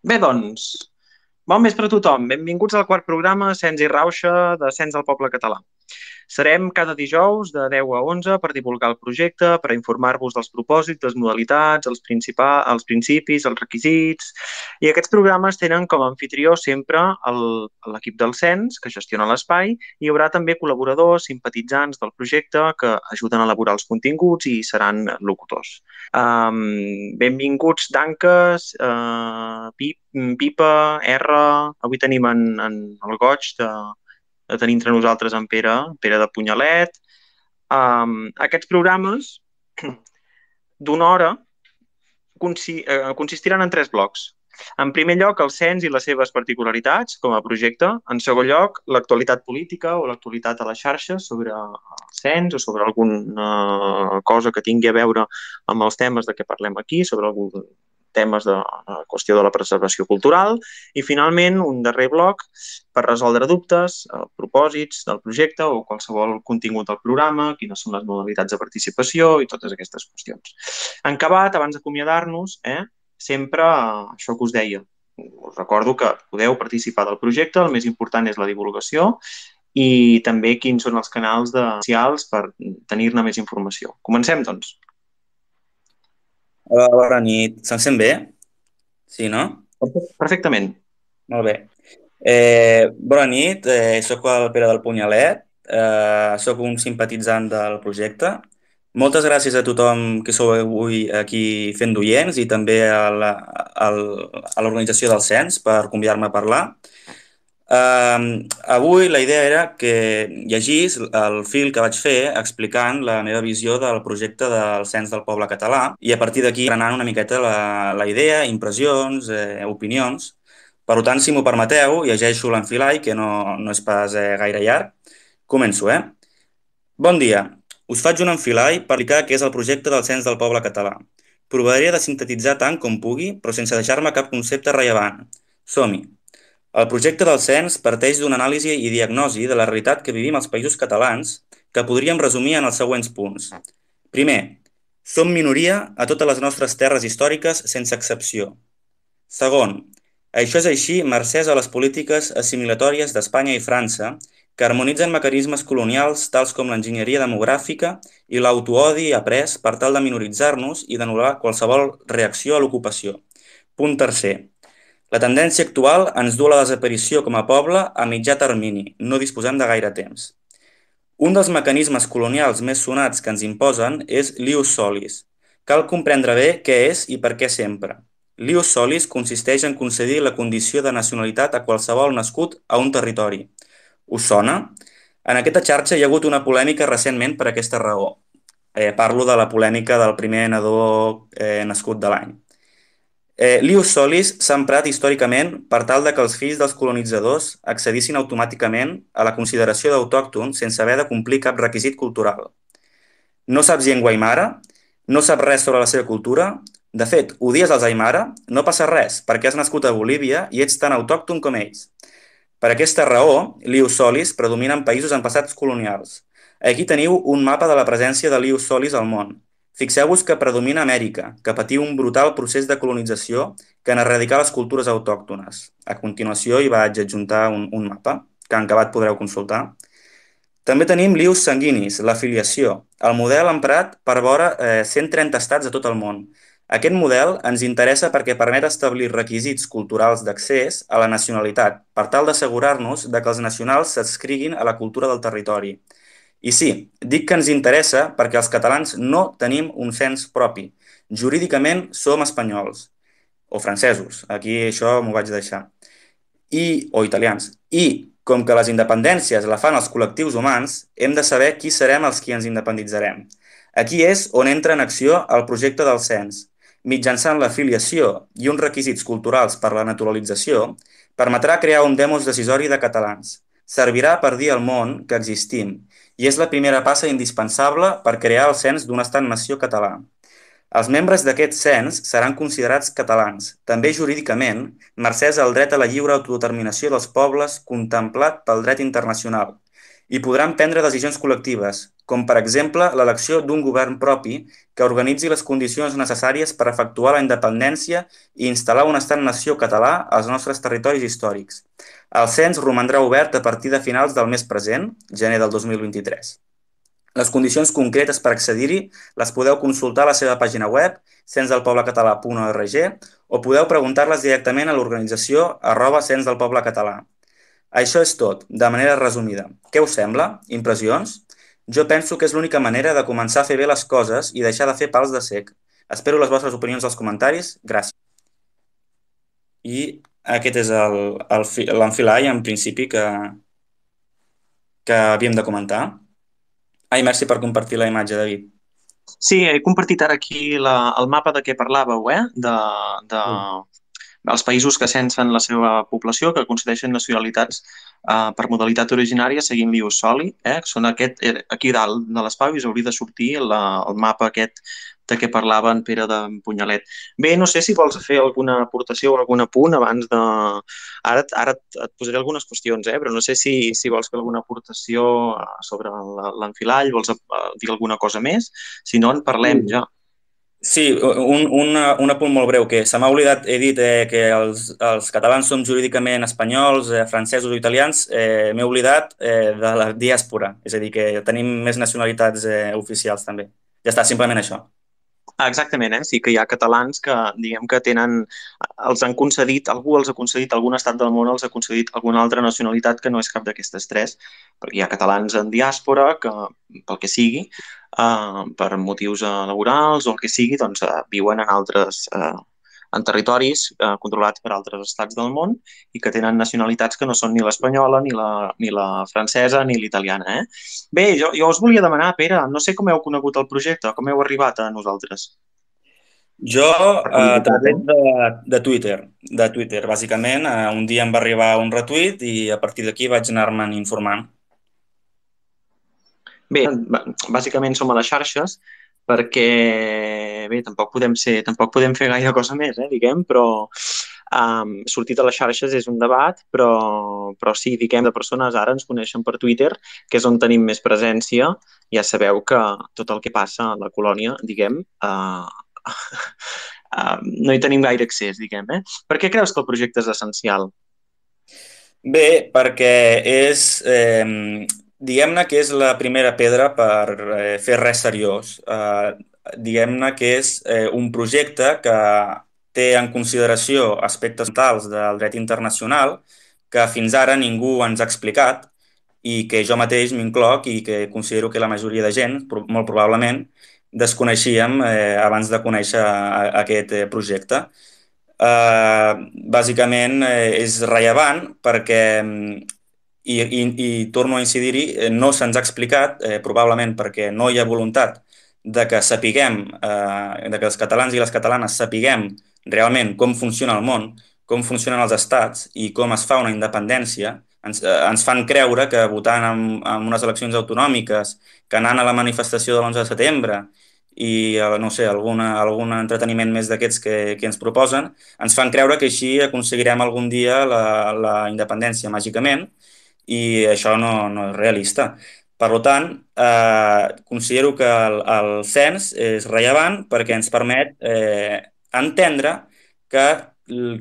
Bé, doncs, bon vespre a tothom. Benvinguts al quart programa Cens i Rauxa de Cens del Poble Català. Serem cada dijous de 10 a 11 per divulgar el projecte, per informar-vos dels propòsits, les modalitats, els principis, els requisits. I aquests programes tenen com a anfitrió sempre l'equip del Cens, que gestiona l'espai. Hi haurà també col·laboradors, simpatitzants del projecte que ajuden a elaborar els continguts i seran locutors. Benvinguts, Danques, Pipa, R. Avui tenim en el goig de tenir entre nosaltres en Pere de Punyalet. Aquests programes d'una hora consistiran en tres blocs. En primer lloc, el cens i les seves particularitats com a projecte. En segon lloc, l'actualitat política o l'actualitat a les xarxes sobre el cens o sobre alguna cosa que tingui a veure amb els temes de què parlem aquí, sobre algun temes de qüestió de la preservació cultural i finalment un darrer bloc per resoldre dubtes, propòsits del projecte o qualsevol contingut del programa, quines són les modalitats de participació i totes aquestes qüestions. En acabat, abans d'acomiadar-nos, sempre això que us deia, us recordo que podeu participar del projecte, el més important és la divulgació i també quins són els canals socials per tenir-ne més informació. Comencem, doncs. Hola, bona nit. Se'm sent bé? Sí, no? Perfectament. Molt bé. Bona nit, soc el Pere del Punyalet, soc un simpatitzant del projecte. Moltes gràcies a tothom que sou avui aquí fent d'oients i també a l'organització del Cens per convidar-me a parlar. Avui la idea era que llegís el fil que vaig fer explicant la meva visió del projecte del Cens del Poble Català i a partir d'aquí anant una miqueta la idea, impressions, opinions. Per tant, si m'ho permeteu, llegeixo l'enfilall, que no és pas gaire llarg. Començo, Bon dia. Us faig un enfilall per explicar què és el projecte del Cens del Poble Català. Provaré de sintetitzar tant com pugui, però sense deixar-me cap concepte rellevant. Som-hi. El projecte del cens parteix d'una anàlisi i diagnosi de la realitat que vivim als països catalans que podríem resumir en els següents punts. Primer, som minoria a totes les nostres terres històriques sense excepció. Segon, això és així mercès a les polítiques assimilatòries d'Espanya i França que harmonitzen mecanismes colonials tals com l'enginyeria demogràfica i l'autoodi après per tal de minoritzar-nos i d'anul·lar qualsevol reacció a l'ocupació. Punt tercer, la tendència actual ens du a la desaparició com a poble a mitjà termini, no disposem de gaire temps. Un dels mecanismes colonials més sonats que ens imposen és l'ius solis. Cal comprendre bé què és i per què sempre. L'ius solis consisteix en concedir la condició de nacionalitat a qualsevol nascut a un territori. Us sona? En aquesta xarxa hi ha hagut una polèmica recentment per aquesta raó. Parlo de la polèmica del primer nadó nascut de l'any. L'ius solis s'ha emprat històricament per tal de que els fills dels colonitzadors accedissin automàticament a la consideració d'autòcton sense haver de complir cap requisit cultural. No saps llengua aimara? No saps res sobre la seva cultura? De fet, odies els aimara? No passa res, perquè has nascut a Bolívia i ets tan autòcton com ells. Per aquesta raó, l'ius solis predomina en països amb passats colonials. Aquí teniu un mapa de la presència de l'ius solis al món. Fixeu-vos que predomina Amèrica, que patiu un brutal procés de colonització que en erradicar les cultures autòctones. A continuació hi vaig adjuntar un mapa, que en acabat podreu consultar. També tenim l'ius sanguinis, l'afiliació, el model emprat per vora 130 estats a tot el món. Aquest model ens interessa perquè permet establir requisits culturals d'accés a la nacionalitat, per tal d'assegurar-nos que els nacionals s'adscriguin a la cultura del territori. I sí, dic que ens interessa perquè els catalans no tenim un cens propi. Jurídicament som espanyols, o francesos, aquí això m'ho vaig deixar, o italians. I, com que les independències la fan els col·lectius humans, hem de saber qui serem els qui ens independitzarem. Aquí és on entra en acció el projecte del cens. Mitjançant l'afiliació i uns requisits culturals per la naturalització, permetrà crear un demos decisori de catalans. Servirà per dir al món que existim i és la primera passa indispensable per crear el cens d'un estat-nació català. Els membres d'aquest cens seran considerats catalans, també jurídicament, mercès al dret a la lliure autodeterminació dels pobles contemplat pel dret internacional, i podran prendre decisions col·lectives, com per exemple l'elecció d'un govern propi que organitzi les condicions necessàries per efectuar la independència i instal·lar un estat-nació català als nostres territoris històrics. El cens romandrà obert a partir de finals del mes present, gener del 2023. Les condicions concretes per accedir-hi les podeu consultar a la seva pàgina web, censdelpoblecatalà.org, o podeu preguntar-les directament a l'organització @censdelpoblecatalà. Això és tot, de manera resumida. Què us sembla? Impressions? Jo penso que és l'única manera de començar a fer bé les coses i deixar de fer pals de cec. Espero les vostres opinions als comentaris. Gràcies. I aquest és l'enfilall, en principi, que havíem de comentar. Ai, merci per compartir la imatge, David. Sí, he compartit ara aquí el mapa de què parlàveu, de Sí. els països que censen la seva població, que concedeixen nacionalitats per modalitat originària seguint l'ius soli, Són aquí dalt de les paus us hauria de sortir el mapa aquest de què parlava en Pere de Punyalet. Bé, no sé si vols fer alguna aportació o algun apunt abans de... Ara et posaré algunes qüestions, però no sé si vols fer alguna aportació sobre l'enfilall, vols dir alguna cosa més, si no en parlem ja. Sí, un apunt molt breu, que se m'ha oblidat, he dit que els catalans som jurídicament espanyols, francesos o italians, m'he oblidat de la diàspora, és a dir, que tenim més nacionalitats oficials també. Ja està, simplement això. Exactament, sí que hi ha catalans que, diguem que tenen, els han concedit, algú els ha concedit, algun estat del món els ha concedit alguna altra nacionalitat que no és cap d'aquestes tres, perquè hi ha catalans en diàspora que, pel que sigui, per motius laborals o el que sigui, doncs viuen en altres, en territoris controlats per altres estats del món i que tenen nacionalitats que no són ni l'espanyola, ni la francesa, ni l'italiana, Bé, jo us volia demanar, Pere, no sé com heu conegut el projecte, com heu arribat a nosaltres. Jo, Per a curiositat, través de Twitter, bàsicament, un dia em va arribar un retuit i a partir d'aquí vaig anar-me'n informant. Bé, bàsicament som a les xarxes perquè, bé, tampoc podem fer gaire cosa més, diguem, però sortit a les xarxes és un debat, però sí, diguem, de persones ara ens coneixen per Twitter, que és on tenim més presència. Ja sabeu que tot el que passa a la colònia, diguem, no hi tenim gaire accés, diguem, Per què creus que el projecte és essencial? Bé, perquè diguem-ne que és la primera pedra per fer res seriós. Diguem-ne que és un projecte que té en consideració aspectes tals del dret internacional que fins ara ningú ens ha explicat i que jo mateix m'incloc i que considero que la majoria de gent, molt probablement, desconeixíem abans de conèixer aquest projecte. Bàsicament és rellevant perquè, i torno a incidir-hi, no se'ns ha explicat, probablement perquè no hi ha voluntat de que sapiguem, de que els catalans i les catalanes sapiguem realment com funciona el món, com funcionen els estats i com es fa una independència. Ens fan creure que votant en unes eleccions autonòmiques, que anant a la manifestació de l'11 de setembre i, no sé, algun entreteniment més d'aquests que ens proposen, ens fan creure que així aconseguirem algun dia la independència màgicament i això no és realista. Per tant, considero que el cens és rellevant perquè ens permet entendre que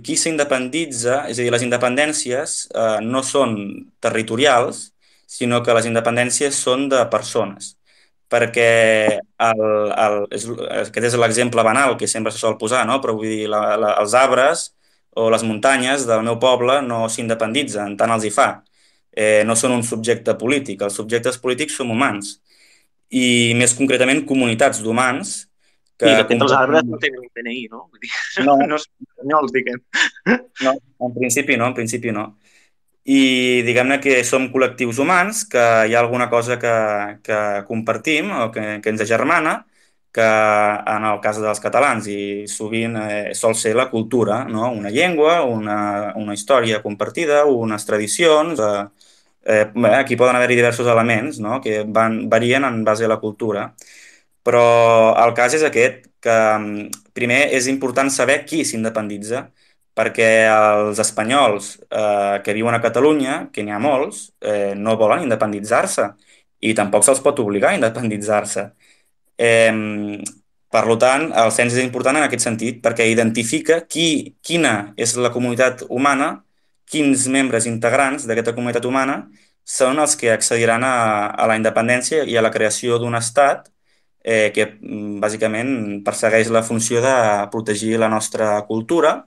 qui s'independitza, és a dir, les independències no són territorials, sinó que les independències són de persones perquè aquest és l'exemple banal que sempre se sol posar, no? Però vull dir, els arbres o les muntanyes del meu poble no s'independitzen, tant els hi fa. No són un subjecte polític, els subjectes polítics som humans i més concretament comunitats d'humans que I, de fet, els arbres compartim... no tenen un DNI, no? Vull dir, No, no són espanyols, diguem. no, en principi no. I diguem-ne que som col·lectius humans, que hi ha alguna cosa que compartim o que ens agermana, que en el cas dels catalans i sovint sol ser la cultura, no? Una llengua, una història compartida, unes tradicions. Bé, aquí poden haver-hi diversos elements, no? Que varien en base a la cultura. Però el cas és aquest, que primer és important saber qui s'independitza, perquè els espanyols que viuen a Catalunya, que n'hi ha molts, no volen independitzar-se i tampoc se'ls pot obligar a independitzar-se. Eh, per tant, el cens és important en aquest sentit perquè identifica quina és la comunitat humana, quins membres integrants d'aquesta comunitat humana són els que accediran a la independència i a la creació d'un estat que bàsicament persegueix la funció de protegir la nostra cultura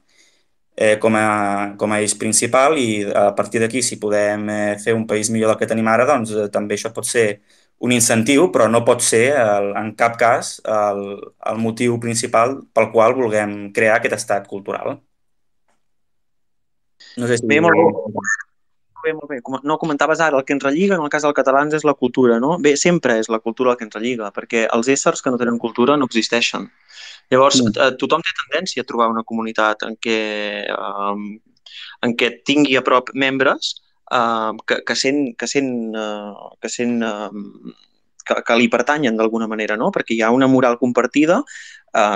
com a eix principal i a partir d'aquí, si podem fer un país millor del que tenim ara, doncs també això pot ser un incentiu, però no pot ser en cap cas el motiu principal pel qual vulguem crear aquest estat cultural. No sé si... Bé, molt bé. Molt bé, molt bé. No comentaves ara, el que ens relliga en el cas dels catalans és la cultura, no? Bé, sempre és la cultura el que ens relliga, perquè els éssers que no tenen cultura no existeixen. Llavors, tothom té tendència a trobar una comunitat en què tingui a prop membres que li pertanyen d'alguna manera, no? Perquè hi ha una moral compartida,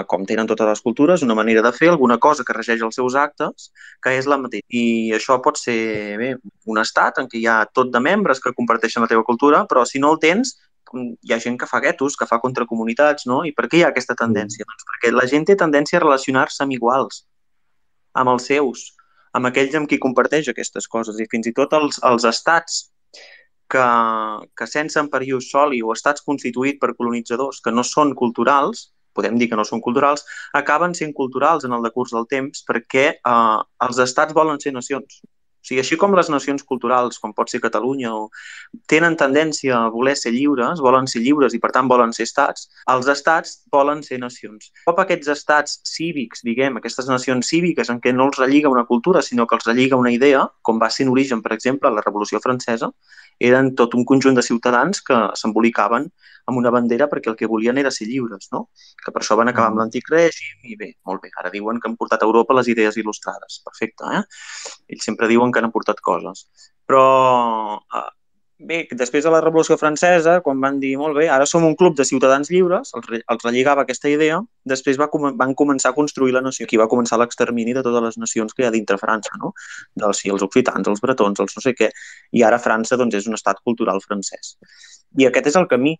com tenen totes les cultures, una manera de fer, alguna cosa que regeix els seus actes, que és la mateixa. I això pot ser bé, un estat en què hi ha tot de membres que comparteixen la teva cultura, però si no el tens, hi ha gent que fa guetos, que fa contracomunitats, no? I per què hi ha aquesta tendència? Doncs perquè la gent té tendència a relacionar-se amb iguals, amb els seus, amb aquells amb qui comparteix aquestes coses. I fins i tot els estats que sense imperiu soli o estats constituïts per colonitzadors que no són culturals, podem dir que no són culturals, acaben sent culturals en el decurs del temps perquè els estats volen ser nacions. O sigui, així com les nacions culturals, com pot ser Catalunya, tenen tendència a voler ser lliures, volen ser lliures i per tant volen ser estats, els estats volen ser nacions. Cop aquests estats cívics, diguem, aquestes nacions cíviques en què no els relliga una cultura, sinó que els relliga una idea, com va ser en origen, per exemple, la Revolució Francesa, eren tot un conjunt de ciutadans que s'embolicaven amb una bandera perquè el que volien era ser lliures, no? Que per això van acabar amb l'antic règim i bé, molt bé, ara diuen que han portat a Europa les idees il·lustrades, perfecte, Ells sempre diuen que han portat coses. Però bé, després de la Revolució Francesa, quan van dir, molt bé, ara som un club de ciutadans lliures, els relligava aquesta idea, després van començar a construir la nació. Aquí va començar l'extermini de totes les nacions que hi ha dintre França, no? Sí, els occitans, els bretons, els no sé què, i ara França doncs, és un estat cultural francès. I aquest és el camí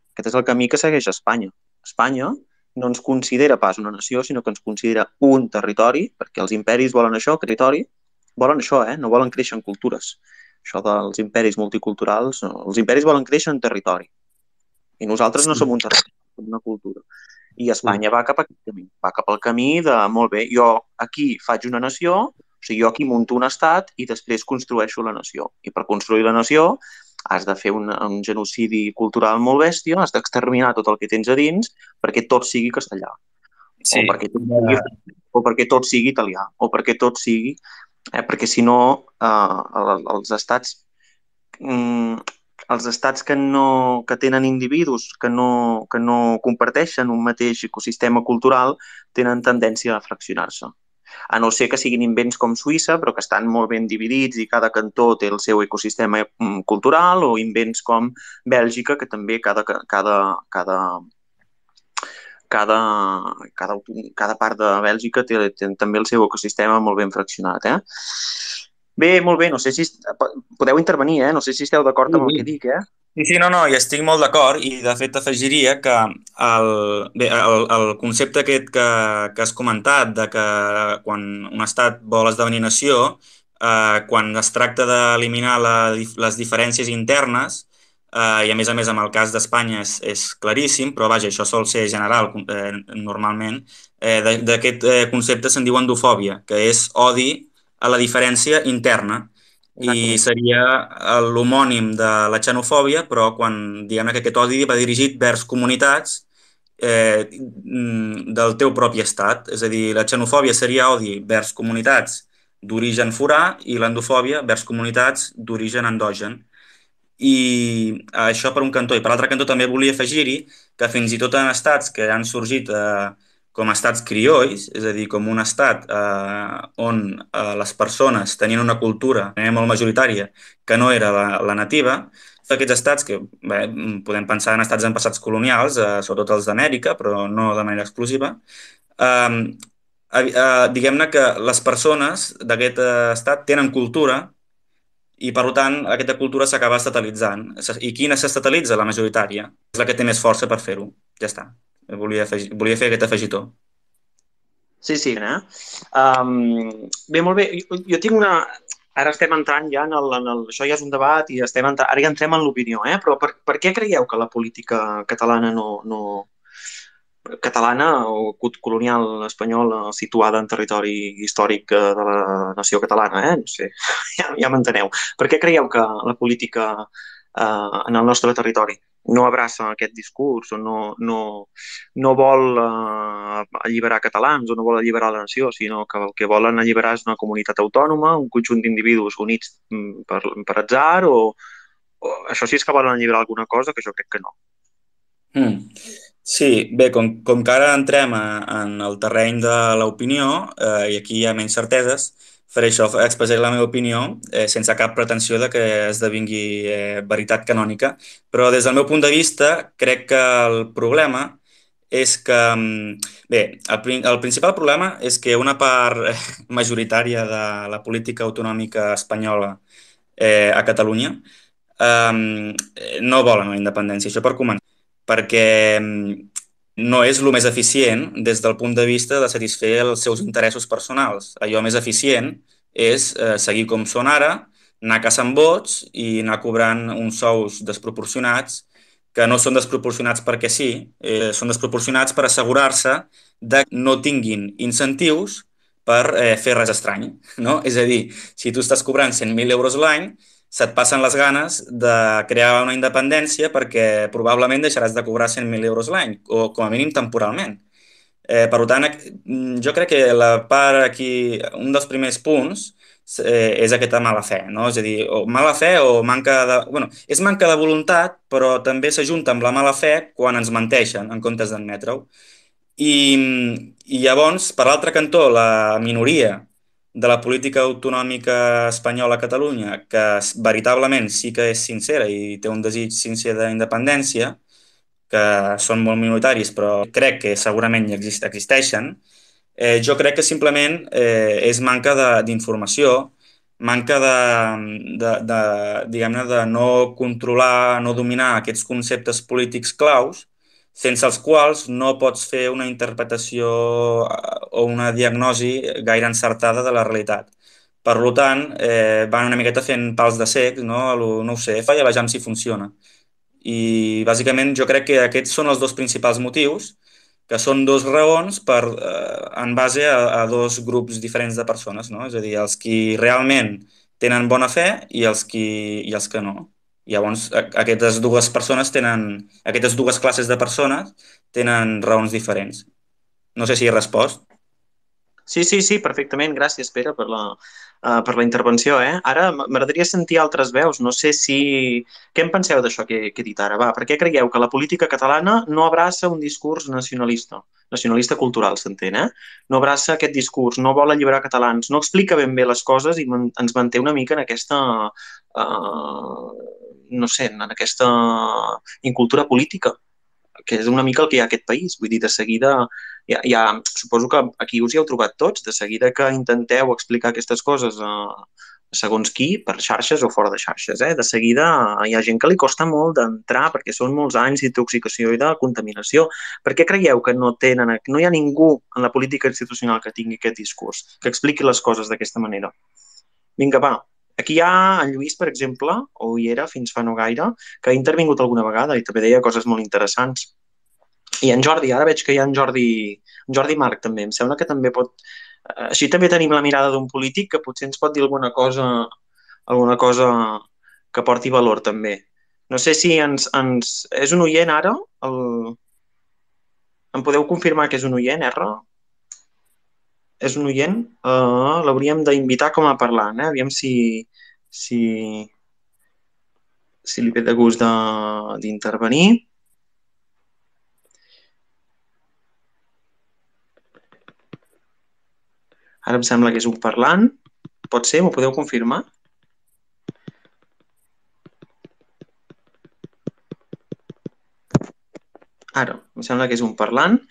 que segueix Espanya. Espanya no ens considera pas una nació, sinó que ens considera un territori, perquè els imperis volen això, territori, volen això, no volen créixer en cultures. Això dels imperis multiculturals, no. Els imperis volen créixer en territori. I nosaltres no som un territori, som una cultura. I Espanya va cap a aquest camí. Va cap al camí de, molt bé, jo aquí faig una nació, o sigui, jo aquí munto un estat i després construeixo la nació. I per construir la nació has de fer un genocidi cultural molt bèstia, has d'exterminar tot el que tens a dins perquè tot sigui castellà. Sí. O perquè tot sigui italià, o perquè tot sigui... perquè si no els estats que tenen individus que no comparteixen un mateix ecosistema cultural tenen tendència a fraccionar-se. A no ser que siguin invents com Suïssa, però que estan molt ben dividits i cada cantó té el seu ecosistema cultural, o invents com Bèlgica, que també cada part de Bèlgica té també el seu ecosistema molt ben fraccionat. Bé, molt bé, no sé si... Podeu intervenir, no sé si esteu d'acord amb el que dic, Sí, no, hi estic molt d'acord i de fet afegiria que el concepte aquest que has comentat de que quan un estat vol esdevenir nació, quan es tracta d'eliminar les diferències internes, i a més amb el cas d'Espanya és claríssim, però vaja, això sol ser general normalment, d'aquest concepte se'n diu endofòbia, que és odi a la diferència interna. I seria l'homònim de la xenofòbia, però quan diguem que aquest odi va dirigit vers comunitats del teu propi estat. És a dir, la xenofòbia seria odi vers comunitats d'origen forà i l'endofòbia vers comunitats d'origen endogen. I això per un cantó. I per l'altre cantó també volia afegir-hi que fins i tot en estats que han sorgit com a estats criolls, és a dir, com un estat on les persones tenien una cultura molt majoritària que no era la nativa, aquests estats que podem pensar en estats en passats colonials, sobretot els d'Amèrica, però no de manera exclusiva, diguem-ne que les persones d'aquest estat tenen cultura i, per tant, aquesta cultura s'acaba estatalitzant. I quina s'estatalitza? La majoritària. És la que té més força per fer-ho. Ja està. Volia fer aquest afegitó. Sí, sí, bé, molt bé. Jo tinc una... Ara estem entrant ja Això ja és un debat i ara ja entrem en l'opinió, eh? Però per què creieu que la política catalana catalana o colonial espanyola situada en territori històric de la nació catalana, no sé, ja m'enteneu. Per què creieu que la política en el nostre territori no abraça aquest discurs o no vol alliberar catalans o no vol alliberar la nació, sinó que el que volen alliberar és una comunitat autònoma, un conjunt d'individus units per atzar o això sí és que volen alliberar alguna cosa, que jo crec que no. Mm. Sí, bé, com que ara entrem en el terreny de l'opinió i aquí hi ha menys certeses, faré això, expressaré la meva opinió sense cap pretensió de que esdevingui veritat canònica, però des del meu punt de vista crec que el problema és que, bé, el principal problema és que una part majoritària de la política autonòmica espanyola a Catalunya no volen la independència, això per començar, perquè no és el més eficient des del punt de vista de satisfer els seus interessos personals. Allò més eficient és seguir com són ara, anar caçant vots i anar cobrant uns sous desproporcionats que no són desproporcionats perquè sí, són desproporcionats per assegurar-se de que no tinguin incentius per fer res estrany, no? És a dir, si tu estàs cobrant 100.000 euros l'any, se't passen les ganes de crear una independència perquè probablement deixaràs de cobrar 100.000 euros l'any, o com a mínim temporalment. Per tant, jo crec que la part aquí, un dels primers punts és aquesta mala fe, no? És a dir, o mala fe o manca de... Bueno, és manca de voluntat, però també s'ajunta amb la mala fe quan ens menteixen en comptes d'admetre-ho. I llavors, per l'altre cantó, la minoria de la política autonòmica espanyola a Catalunya, que veritablement sí que és sincera i té un desig sincer d'independència, que són molt minoritaris, però crec que segurament existeixen, jo crec que simplement és manca d'informació, manca diguem-ne, de no controlar, no dominar aquests conceptes polítics claus, sense els quals no pots fer una interpretació o una diagnosi gaire encertada de la realitat. Per tant, van una miqueta fent pals de cec, no? No ho sé, i vejam si funciona. I bàsicament jo crec que aquests són els dos principals motius, que són dos raons en base a dos grups diferents de persones, no? És a dir, els qui realment tenen bona fe i els que no. Llavors, aquestes dues persones aquestes dues classes de persones tenen raons diferents. No sé si he respost. Sí, sí, sí, perfectament. Gràcies, Pere, per la intervenció, eh? Ara m'agradaria sentir altres veus. No sé si... Què en penseu d'això que he dit ara? Va, per què creieu que la política catalana no abraça un discurs nacionalista? Nacionalista cultural, s'entén, eh? No abraça aquest discurs, no vol alliberar catalans, no explica ben bé les coses i ens manté una mica en aquesta... no sé, en aquesta incultura política que és una mica el que hi ha a aquest país. Vull dir, de seguida, suposo que aquí us hi heu trobat tots, de seguida que intenteu explicar aquestes coses a segons qui, per xarxes o fora de xarxes, de seguida hi ha gent que li costa molt d'entrar perquè són molts anys d'intoxicació i de contaminació. Per què creieu que no hi ha ningú en la política institucional que tingui aquest discurs, que expliqui les coses d'aquesta manera? Vinga, va. Aquí hi ha en Lluís, per exemple, o hi era fins fa no gaire, que ha intervingut alguna vegada i també deia coses molt interessants. I en Jordi, ara veig que hi ha en Jordi Marc també, em sembla que també pot... Així també tenim la mirada d'un polític que potser ens pot dir alguna cosa que porti valor també. No sé si és un oient ara? Em podeu confirmar que és un oient, R? És un oient? L'hauríem d'invitar com a parlant, eh? Aviam si, si li ve de gust d'intervenir. Ara em sembla que és un parlant. Pot ser? M'ho podeu confirmar? Ara, em sembla que és un parlant.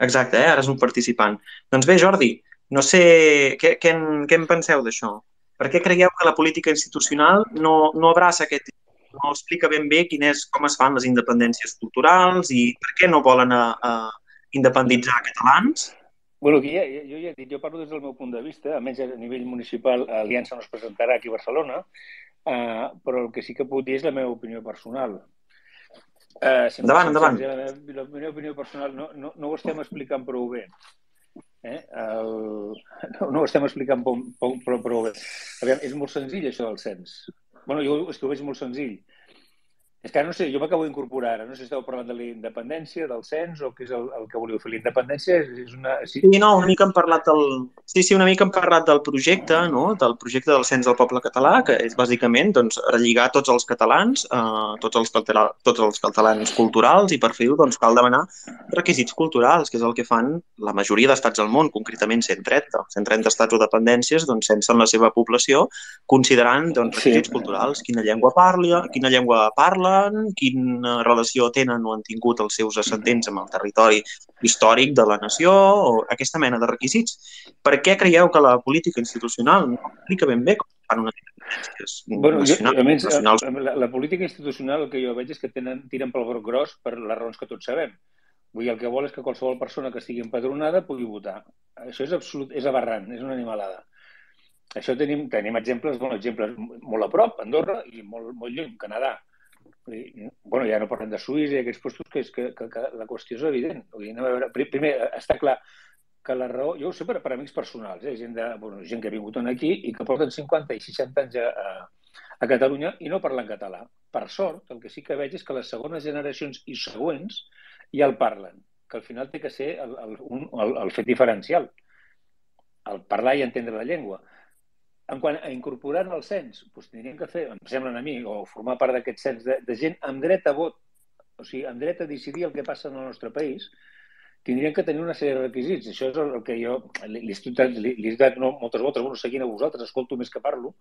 Exacte, ara és un participant. Doncs bé, Jordi, no sé què en penseu d'això. Per què creieu que la política institucional no abraça aquest... no explica ben bé com es fan les independències culturals i per què no volen independitzar catalans? Bueno, aquí jo ja he dit, jo parlo des del meu punt de vista, almenys a nivell municipal, Aliança no es presentarà aquí a Barcelona, però el que sí que puc dir és la meva opinió personal. Endavant. La meva opinió personal no ho estem explicant prou bé. No ho estem explicant prou bé. Aviam, és molt senzill això del cens. Bueno, jo és que ho veig molt senzill. És que no sé, jo m'acabo d'incorporar ara. No sé si esteu parlant de la independència, del cens, o què és el que voleu fer. La independència és una... Sí, no, una mica hem parlat del... Sí, una mica hem parlat del projecte, no? Del projecte del Cens del Poble Català, que és bàsicament doncs, relligar tots els catalans, tots els catalans culturals, i per fer-ho doncs, cal demanar requisits culturals, que és el que fan la majoria d'estats del món, concretament 130. 130 estats o dependències doncs, censen la seva població considerant doncs, requisits culturals, quina llengua parlen, quina relació tenen o han tingut els seus ascendents amb el territori històric de la nació, o aquesta mena de requisits. Per què creieu que la política institucional no explica ben bé com fan unes independències nacionals? La política institucional el que jo veig és que tiren pel broc gros per les raons que tots sabem. Vull dir, el que vol és que qualsevol persona que estigui empadronada pugui votar. Això és aberrant, és una animalada. Això tenim exemples molt a prop, Andorra, i molt lluny, Canadà. Bueno, ja no parlem de Suïssa i aquests postos, que la qüestió és evident. Primer, està clar que la raó... Jo ho sé per amics personals, gent que ha vingut aquí i que porten 50 i 60 anys a Catalunya i no parlen català. Per sort, el que sí que veig és que les segones generacions i següents ja el parlen, que al final té que ser el fet diferencial, el parlar i entendre la llengua. En quant a incorporar el cens, doncs tindríem que fer, em sembla a mi, o formar part d'aquest cens de gent amb dret a vot, o sigui, amb dret a decidir el que passa en el nostre país, tindríem que tenir una sèrie de requisits. Això és el que jo li he dat moltes voltes, seguint a vosaltres, escolto més que parlo,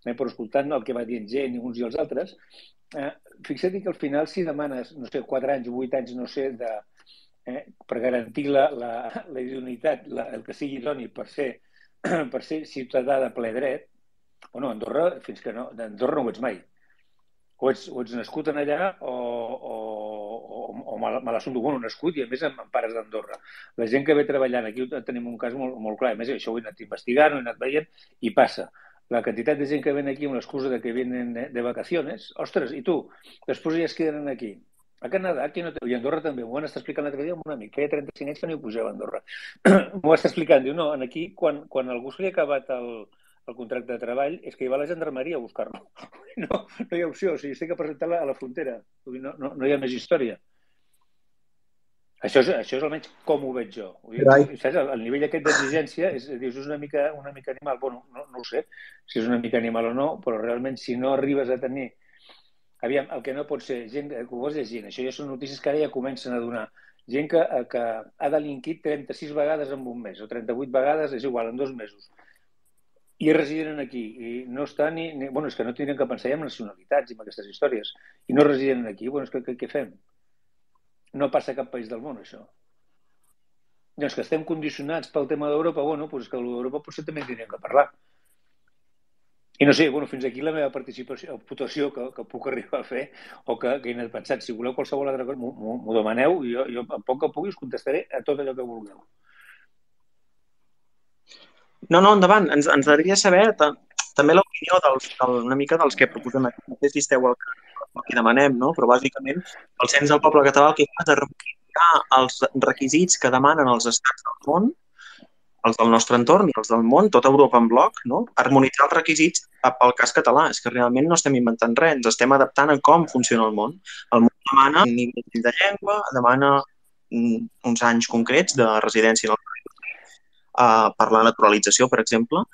però escoltant el que va dient gent i uns i els altres, fixa't que al final si demanes, no sé, 4 anys o 8 anys, no sé, per garantir la idoneïtat, el que sigui idoni per ser ciutadà de ple dret, o no, Andorra, fins que no, d'Andorra no ho ets mai. O ets nascut en allà o me l'assumpto, bueno, nascut i a més amb pares d'Andorra. La gent que ve treballant aquí tenim un cas molt clar, a més això ho he anat investigant, ho he anat veient i passa. La quantitat de gent que ven aquí amb l'excusa de que venen de vacaciones, ostres, i tu, després ja es queden aquí. A Canadà, aquí no té... I a Andorra també, m'ho van estar explicant l'altre dia amb un amic, feia 35 anys que no hi pugava a Andorra. M'ho va estar explicant, diu, no, aquí quan algú se li ha acabat el contracte de treball és que hi va la gendarmeria a buscar-lo. No hi ha opció, o sigui, té que presentar-la a la frontera. No hi ha més història. Això és almenys com ho veig jo. Saps? El nivell aquest d'exigència és una mica animal. Bueno, no ho sé si és una mica animal o no, però realment si no arribes a tenir... Aviam, el que no pot ser, gent que ho vas llegint, això ja són notícies que ara ja comencen a donar. Gent que ha delinquit 36 vegades en un mes, o 38 vegades, és igual, en 2 mesos. I residen aquí, i no estan ni... Bueno, és que no tindrien que pensar ja en nacionalitats i en aquestes històries. I no residen aquí, bueno, és que què fem? No passa a cap país del món, això. Doncs que estem condicionats pel tema d'Europa, bueno, doncs que l'Europa potser també en tindríem que parlar. I no sé, bueno, fins aquí la meva votació que puc arribar a fer o que he anat pensant. Si voleu qualsevol altra cosa, m'ho demaneu i jo en poc que pugui us contestaré a tot allò que vulgueu. No, endavant. Ens agradaria saber també l'opinió una mica dels que proposen aquí. No sé si esteu al que demanem, no? Però bàsicament el Cens del Poble Català el que fa és harmonitzar els requisits que demanen els estats del món, els del nostre entorn i els del món, tota Europa en bloc, no? Harmonitzar els requisits pel cas català. És que realment no estem inventant res, ens estem adaptant a com funciona el món. El món demana un nivell de llengua, demana uns anys concrets de residència en el país. Per la naturalització, per exemple.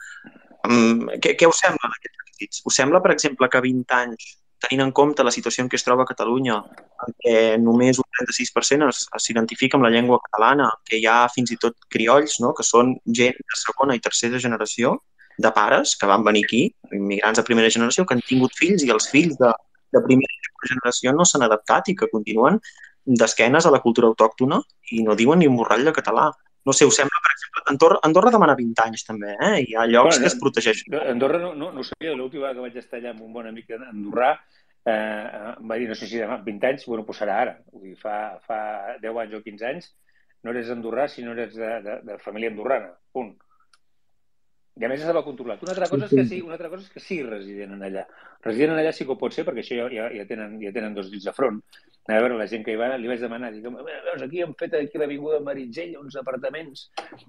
Què us sembla d'aquests requisits? Us sembla, per exemple, que 20 anys, tenint en compte la situació en què es troba Catalunya, en què només un 36% s'identifica amb la llengua catalana, que hi ha fins i tot criolls, no?, que són gent de segona i tercera generació, de pares que van venir aquí, immigrants de primera generació, que han tingut fills i els fills de primera generació no s'han adaptat i que continuen d'esquenes a la cultura autòctona i no diuen ni un borrall de català. No sé, us sembla, per exemple, Andorra demana 20 anys també, Hi ha llocs que es protegeixen. Andorra no ho sabia, l'última vegada que vaig estar allà amb un bon amic andorrà, va dir, no sé si demà 20 anys, bueno, doncs serà ara. Vull dir, fa 10 anys o 15 anys no eres andorrà si no eres de família andorrana, punt. I a més estava controlat. Una altra cosa és que sigui resident allà. Resident allà sí que ho pot ser, perquè això ja tenen 2 dits de front. A veure, la gent que hi va, li vaig demanar, dic, veus, aquí hem fet aquí l'avinguda Meritxell, uns apartaments,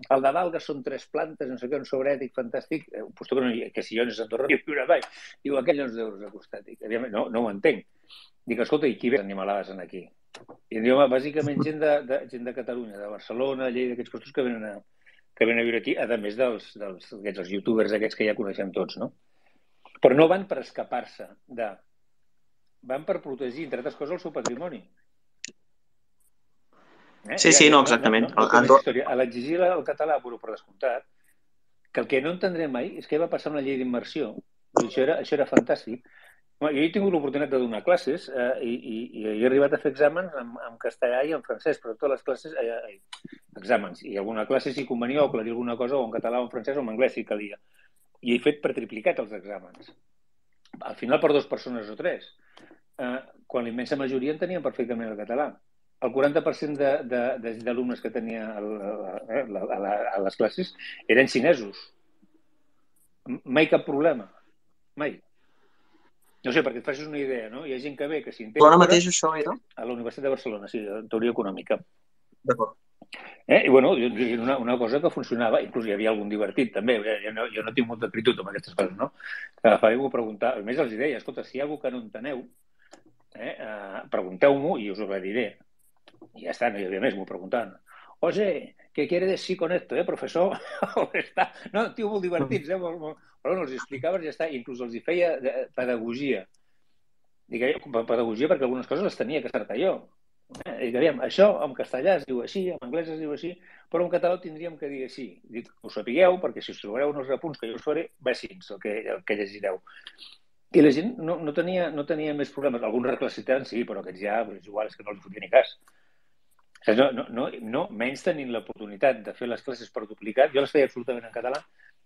el de dalt, que són 3 plantes, no sé què, un sobrètic fantàstic, que si jo no és Andorra, ni viure mai. Diu, aquell €11 a costat. No ho entenc. Dic, escolta, i qui ve animalades aquí? I diu, bàsicament gent de Catalunya, de Barcelona, Lleida, aquests costos que venen a viure aquí, a més dels youtubers aquests que ja coneixem tots, no? Però no van per escapar-se van per protegir, entre altres coses, el seu patrimoni. Sí, no, exactament. A l'exigir el català, per descomptat, que el que no entendrem mai és què va passar amb la llei d'immersió. Això era fantàstic. Jo he tingut l'oportunitat de donar classes i he arribat a fer exàmens en castellà i en francès, però totes les classes, exàmens, i alguna classe si convenia o aclarir alguna cosa o en català o en francès o en anglès si calia. I he fet per triplicat els exàmens. Al final per 2 persones o 3. Quan la immensa majoria entenien perfectament el català. El 40% d'alumnes que tenia a les classes eren xinesos. Mai cap problema. Mai. No sé, perquè et facis una idea, no? Hi ha gent que ve, que s'integra... Ara mateix això era? A la Universitat de Barcelona, sí, en teoria econòmica. D'acord. I bueno, una cosa que funcionava, inclús hi havia algun divertit també, jo no tinc molta acritud amb aquestes coses, no? Que fa algú preguntar, a més els deia, escolta, si hi ha algú que no enteneu, pregunteu-m'ho i us ho diré. I ja està, no hi havia més, m'ho preguntaven. Oye, ¿qué quiere decir con esto, profesor? No, tio, molt divertits, però no els explicaves i ja està, inclús els hi feia pedagogia. Dic, pedagogia perquè algunes coses les tenia que acertar jo. Dic, aviam, això en castellà es diu així, en anglès es diu així, però en català tindríem que dir així. Dic, ho sapigueu, perquè si us trobareu en els apunts que jo us faré, va així el que llegireu. I la gent no tenia més problemes. Alguns reclassificants sí, però aquests ja, és igual, és que no els fotia ni cas. No, menys tenint l'oportunitat de fer les classes per duplicat, jo les feia absolutament en català,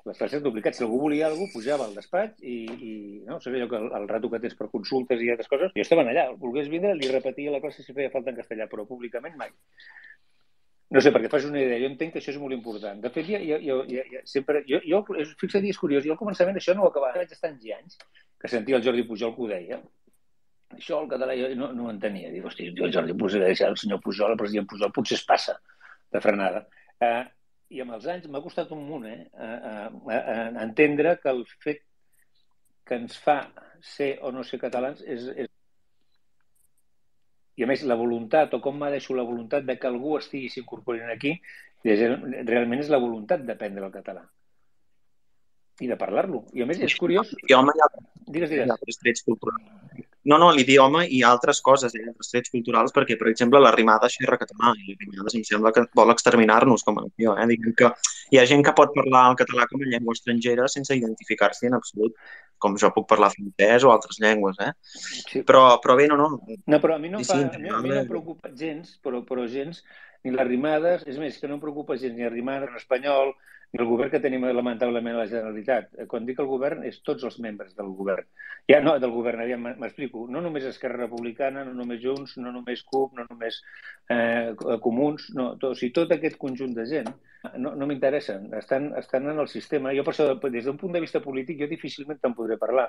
les classes duplicat, si algú volia alguna cosa, pujava al despatx i no, sabia allò que el rato que tens per consultes i altres coses, jo estava allà, volgués vindre, li repetia la classe si feia falta en castellà, però públicament mai. No sé, perquè fas una idea, jo entenc que això és molt important. De fet, fixa't, és curiós, jo al començament això no ho acabava, vaig estar anys que sentia el Jordi Pujol que ho deia. Això el català jo no ho entenia. Dic, hosti, el Jordi Pujol, el senyor Pujol, el president Pujol, potser es passa de frenada. I amb els anys m'ha costat un munt entendre que el fet que ens fa ser o no ser catalans és... I a més, la voluntat, o com m'adeixo la voluntat de que algú estigui s'incorporant aquí, realment és la voluntat d'aprendre el català. I de parlar-lo. I a més, és curiós... Digues. No, l'idioma i altres coses, altres trets culturals, perquè, per exemple, la Rimada xerra català i la Rimada em sembla que vol exterminar-nos com a nació. Diguem que hi ha gent que pot parlar el català com a llengua estrangera sense identificar-s'hi en absolut, com jo puc parlar francès o altres llengües. Sí. Però bé, no. No, però a mi no em preocupa gens, però gens, ni les rimades, és més, que no em preocupa gens ni les rimades en espanyol, ni el govern que tenim lamentablement a la Generalitat. Quan dic el govern, és tots els membres del govern. Ja, no, del govern, m'explico. No només Esquerra Republicana, no només Junts, no només CUP, no només Comuns, no, tot aquest conjunt de gent no m'interessen, estan en el sistema. Jo, per això, des d'un punt de vista polític, jo difícilment te'n podré parlar,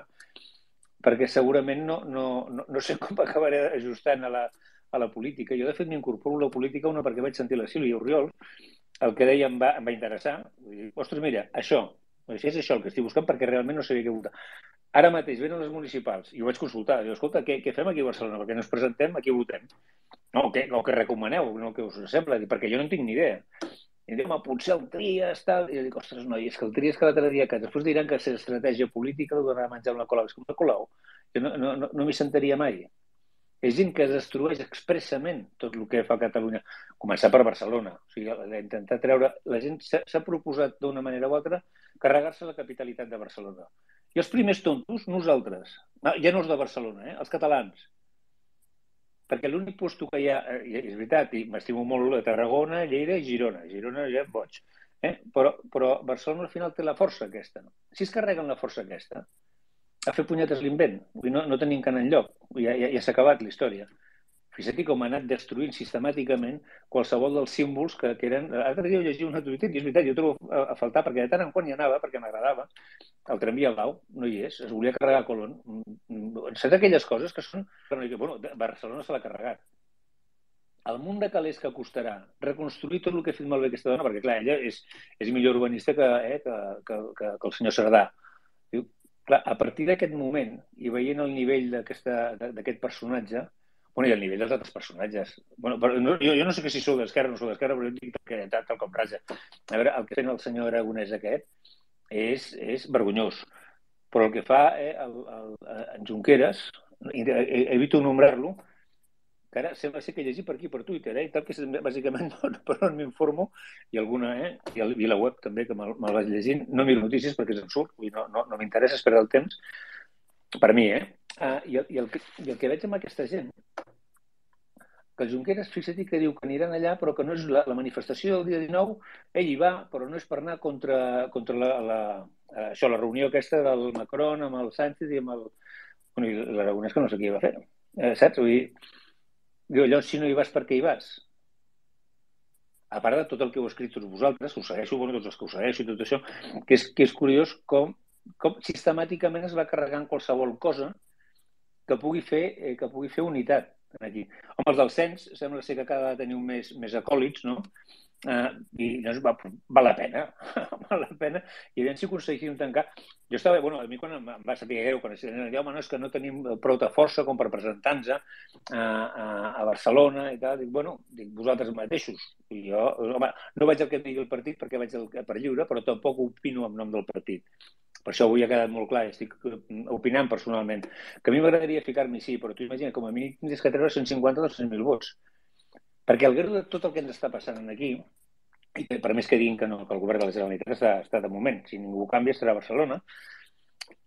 perquè segurament no sé com acabaré ajustant a la política. Jo, de fet, m'incorporo a la política perquè vaig sentir la Sílvia Oriol, el que deia em va interessar. Ostres, mira, és això el que estic buscant perquè realment no sabia què votar. Ara mateix venen les municipals i ho vaig consultar. Diu, escolta, què fem aquí a Barcelona? Perquè no ens presentem, aquí votem. No, o que recomaneu, no que us sembla, perquè jo no en tinc ni idea. I diu, potser el Trias, tal... I jo dic, ostres, no, és que el Trias que l'altre dia, que després diran que és estratègia política, ho donarà a menjar amb la Colau. És com la Colau. Jo no m'hi sentaria mai. És gent que destrueix expressament tot el que fa Catalunya. Començar per Barcelona. O sigui, intentar treure... La gent s'ha proposat d'una manera o altra carregar-se la capitalitat de Barcelona. I els primers tontos, nosaltres. Ja no els de Barcelona, els catalans. perquè l'únic puesto que hi ha, és veritat, i m'estimo molt a Tarragona, Lleida i Girona. Girona ja boig. Però Barcelona al final té la força aquesta. Si es carreguen la força aquesta, a fer punyetes l'invent. No tenim que anar enlloc. Ja s'ha acabat la història. Fixa't com ha anat destruint sistemàticament qualsevol dels símbols que eren... L'altre dia llegia una tuitet i és veritat, jo trobo a faltar, perquè de tant en quant hi anava, perquè m'agradava, el tramvia blau no hi és, es volia carregar a Colón. Saps aquelles coses que són... Bueno, Barcelona se l'ha carregat. El munt de calés que costarà reconstruir tot el que ha fet malbé aquesta dona, perquè clar, ella és millor urbanista que el senyor Cerdà. Diu, clar, a partir d'aquest moment, i veient el nivell d'aquest personatge, i el nivell dels altres personatges. Jo no sé si sou d'esquerra o no sou d'esquerra, però jo dic que tal com raja. A veure, el que fent el senyor Aragonès aquest és vergonyós. Però el que fa en Junqueras, evito nombrar-lo, que ara sembla ser que llegir per aquí, per Twitter, i tal, que és bàsicament per on m'informo, i alguna, i la web també, que me'l vaig llegint. No miro notícies perquè és absurd, no m'interessa esperar el temps, per mi, I el que veig amb aquesta gent, que el Junqueras, fixa't que diu que aniran allà, però que no és la manifestació del dia 19, ell hi va, però no és per anar contra la reunió aquesta del Macron amb el Sánchez i amb l'Aragonès, que no sé qui hi va fer. Saps? Vull dir, diu, allò, si no hi vas, per què hi vas? A part de tot el que heu escrit tots vosaltres, que ho segueixo, tots els que ho segueixo i tot això, que és curiós com sistemàticament es va carregant qualsevol cosa que pugui fer unitat aquí. Home, els del cens sembla ser que cada tenir un més acòlits, no? I doncs val la pena. Val la pena. I aviam si aconseguim tancar. Jo estava, a mi quan em va saber greu, quan no, és que no tenim prou de força com per presentar-nos a Barcelona i tal. Dic, vosaltres mateixos. I jo, home, no vaig al que digui el partit perquè vaig per lliure, però tampoc opino en nom del partit. Per això avui ha quedat molt clar, estic opinant personalment. Que a mi m'agradaria ficar-m'hi, sí, però tu imagina, com a mínim tindries que treure 150 o 200.000 vots. Perquè al greu de tot el que ens està passant aquí, i per més que diguin que no, que el govern de la Generalitat està de moment, si ningú canvia estarà a Barcelona,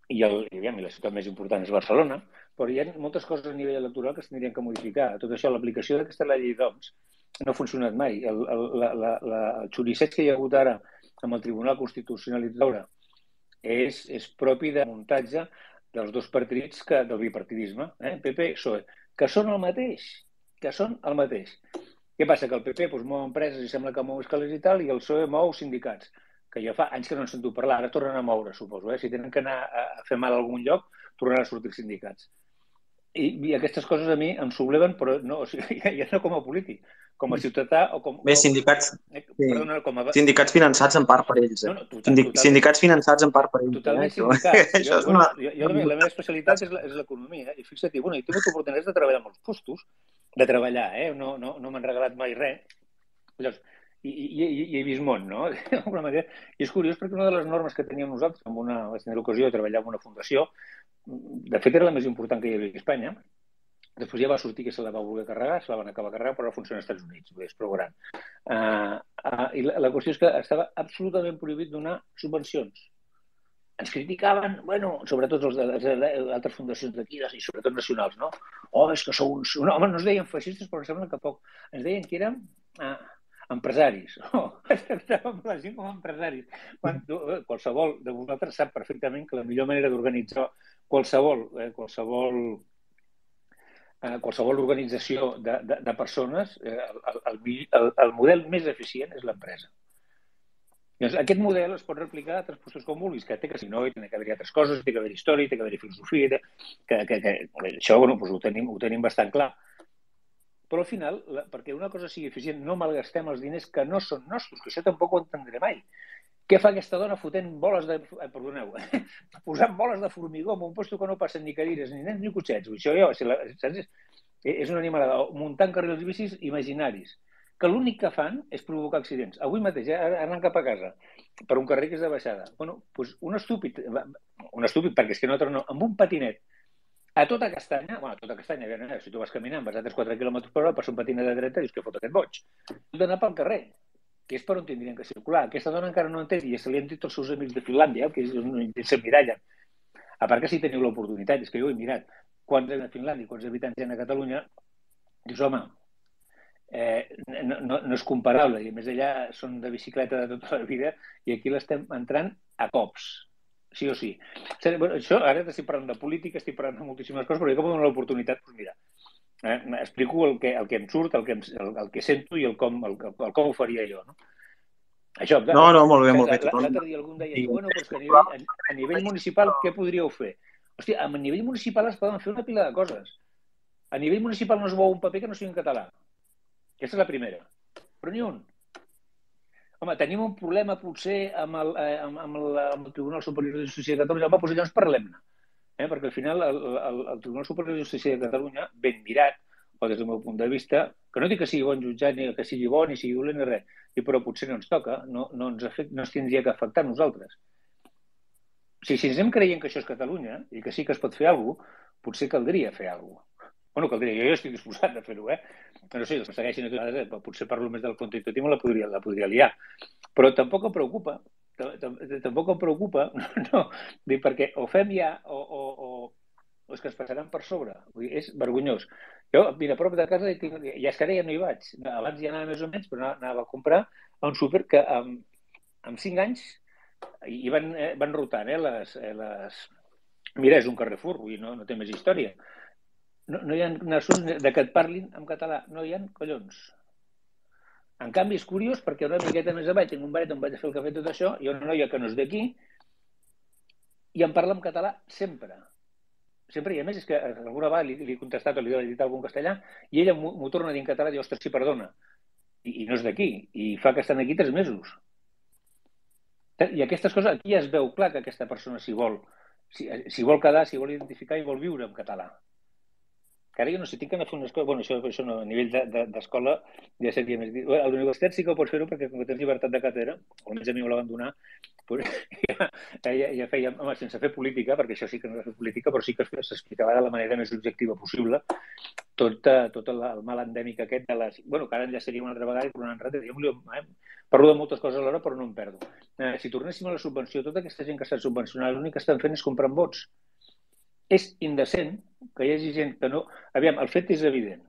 i la ciutat més important és Barcelona, però hi ha moltes coses a nivell electoral que es tindrien que modificar. Tot això, l'aplicació d'aquesta llei d'OMS no ha funcionat mai. El xuricet que hi ha hagut ara amb el Tribunal Constitucional i Traure és propi de muntatge dels dos partits del bipartidisme, PP i PSOE, que són el mateix. Què passa? Que el PP mou empreses i sembla que mou escales i tal, i el PSOE mou sindicats, que ja fa anys que no en sento parlar, ara tornen a moure, suposo. Si tenen que anar a fer mal a algun lloc, tornaran a sortir sindicats. I aquestes coses a mi em subleven, però no, ja no com a polític, com a ciutadà o com... Bé, sindicats finançats en part per ells. Sindicats finançats en part per ells. Totalment sindicats. La meva especialitat és l'economia, i fixa't, he tingut oportunitats de treballar en molts postos, de treballar, no m'han regalat mai res. Llavors, i he vist món, no? D'alguna manera. I és curiós perquè una de les normes que teníem nosaltres, vaig tenir l'ocasió de treballar en una fundació, de fet era la més important que hi havia a Espanya, després ja va sortir que se la va voler carregar, se la van acabar carregant, però ara funciona als Estats Units, és prou gran. I la qüestió és que estava absolutament prohibit donar subvencions. Ens criticaven, sobretot els d'altres fundacions d'aquí, i sobretot nacionals, no? És que sou uns... No, home, no ens deien feixistes, però em sembla que poc. Ens deien que érem empresaris. Estàvem la gent com a empresaris. Qualsevol de vosaltres sap perfectament que la millor manera d'organitzar qualsevol organització de persones, el model més eficient és l'empresa. Aquest model es pot replicar a altres postos com vulguis, que té que ser no, i té que haver-hi altres coses, té que haver-hi història, té que haver-hi filosofia, això ho tenim bastant clar. Però al final, perquè una cosa sigui eficient, no malgastem els diners que no són nostres, que això tampoc ho entendré mai. Què fa aquesta dona fotent boles de... Perdoneu, posant boles de formigó en un lloc que no passen ni cadires, ni nens ni cotxets. Això és una animalada. Muntant carrils bicis imaginaris, que l'únic que fan és provocar accidents. Avui mateix, anant cap a casa, per un carrer que és de baixada. Un estúpid, perquè és que no, amb un patinet, a tota castanya, si tu vas caminant, vas a 3-4 km per hora, passa un patinet de dreta i dius que fot aquest boig. Has d'anar pel carrer, que és per on tindrien que circular. Aquesta dona encara no entén, i se li han dit els seus amics de Finlàndia, que s'emmirallen. A part que si teniu l'oportunitat, és que jo ho he mirat, quants hi ha a Finlàndia, quants habitants hi ha a Catalunya, dius, home, no és comparable, i a més allà són de bicicleta de tota la vida i aquí l'estem entrant a cops, sí o sí. Bueno, això, ara estic parlant de política, estic parlant de moltíssimes coses, però jo com dono l'oportunitat, doncs mira, explico el que em surt, el que sento i el com ho faria jo, no? Això, no, molt bé, l'altre dia algú em deia, bueno, però és que a nivell municipal què podríeu fer? Hòstia, a nivell municipal es poden fer una pila de coses. A nivell municipal no es veu un paper que no sigui en català. Aquesta és la primera. Però ni un. Home, tenim un problema potser amb el Tribunal Superior de Justícia de Catalunya. Home, doncs llavors parlem-ne. Perquè al final el Tribunal Superior de Justícia de Catalunya, ben mirat, o des del meu punt de vista, que no dic que sigui bon jutjat, ni que sigui bo, ni sigui dolent, ni res, però potser no ens toca, no ens tindria que afectar a nosaltres. Si ens anem creient que això és Catalunya i que sí que es pot fer alguna cosa, potser caldria fer alguna cosa. Bueno, caldria, jo estic disposat a fer-ho, No sé, els que segueixin potser parlo més del quantitatiu, la podria liar. Però tampoc em preocupa, no, perquè o fem ja o és que es passaran per sobre. Vull dir, és vergonyós. Jo, mira, a prop de casa, ja és que ara ja no hi vaig. Abans ja anava més o menys, però anava a comprar a un súper que amb 5 anys i van rotant, Mira, és un Carrefour, vull dir, no té més història. No hi ha nassos de que et parlin en català. No hi ha collons. En canvi, és curiós perquè una miqueta més avall tinc un baret on vaig a fer el cafè tot això, i una noia que no és d'aquí i em parla en català sempre. Sempre, i a més és que alguna vegada li he contestat o li he dit alguna cosa en castellà i ella m'ho torna a dir en català i diu, ostres, sí, perdona. I no és d'aquí. I fa que estan aquí 3 mesos. I aquestes coses, aquí ja es veu clar que aquesta persona s'hi vol. Si vol quedar, si vol identificar i vol viure en català. Que ara jo no sé, tinc que anar a fer unes coses... Bueno, això no, a nivell d'escola ja seria més... A la universitat sí que ho pots fer-ho perquè com que tens llibertat de càtedra, almenys a mi me la van donar, ja feia... Home, sense fer política, perquè això sí que no era fer política, però sí que s'explicava de la manera més objectiva possible tot el mal endèmic aquest de les... Bueno, que ara enllaçaria una altra vegada i tornant enrere. Parlo de moltes coses alhora, però no em perdo. Si tornéssim a la subvenció, tota aquesta gent que està subvencionada, l'únic que estan fent és comprant vots. És indecent que hi hagi gent que no... Aviam, el fet és evident.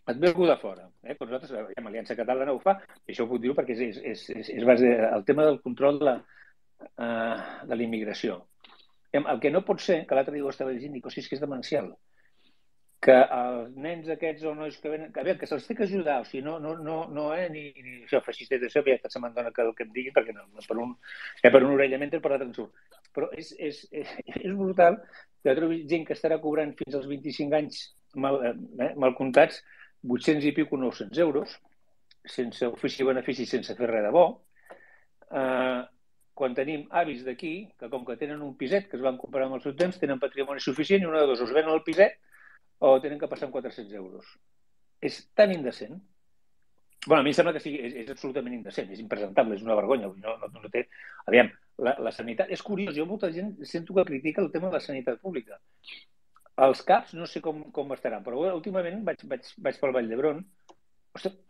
Et ve algú de fora. Però nosaltres, l'Aliança Catalana ho fa, i això ho puc dir perquè és base el tema del control de la immigració. El que no pot ser, que l'altre dia ho estava dient, dic, és que és demencial, que els nens aquests o nois que venen... Que se'ls té que ajudar, o sigui, ni això, feixistes d'això, ja se me'n dona que el que em diguin, perquè per un orella mentre per l'altre en surt. Però és brutal que trobi gent que estarà cobrant fins als 25 anys mal comptats 800 i pico 900 euros, sense ofici i benefici, sense fer res de bo, quan tenim avis d'aquí que com que tenen un piset que es van comprar amb el seu temps, tenen patrimoni suficient i una de dos, us venen el piset o tenen que passar amb 400 euros. És tan indecent. Bueno, a mi em sembla que sí, és absolutament indecent, és impresentable, és una vergonya. No té... Aviam, la sanitat... És curiós, jo molta gent sento que critica el tema de la sanitat pública. Els CAPs no sé com estaran, però últimament vaig pel Vall d'Hebron,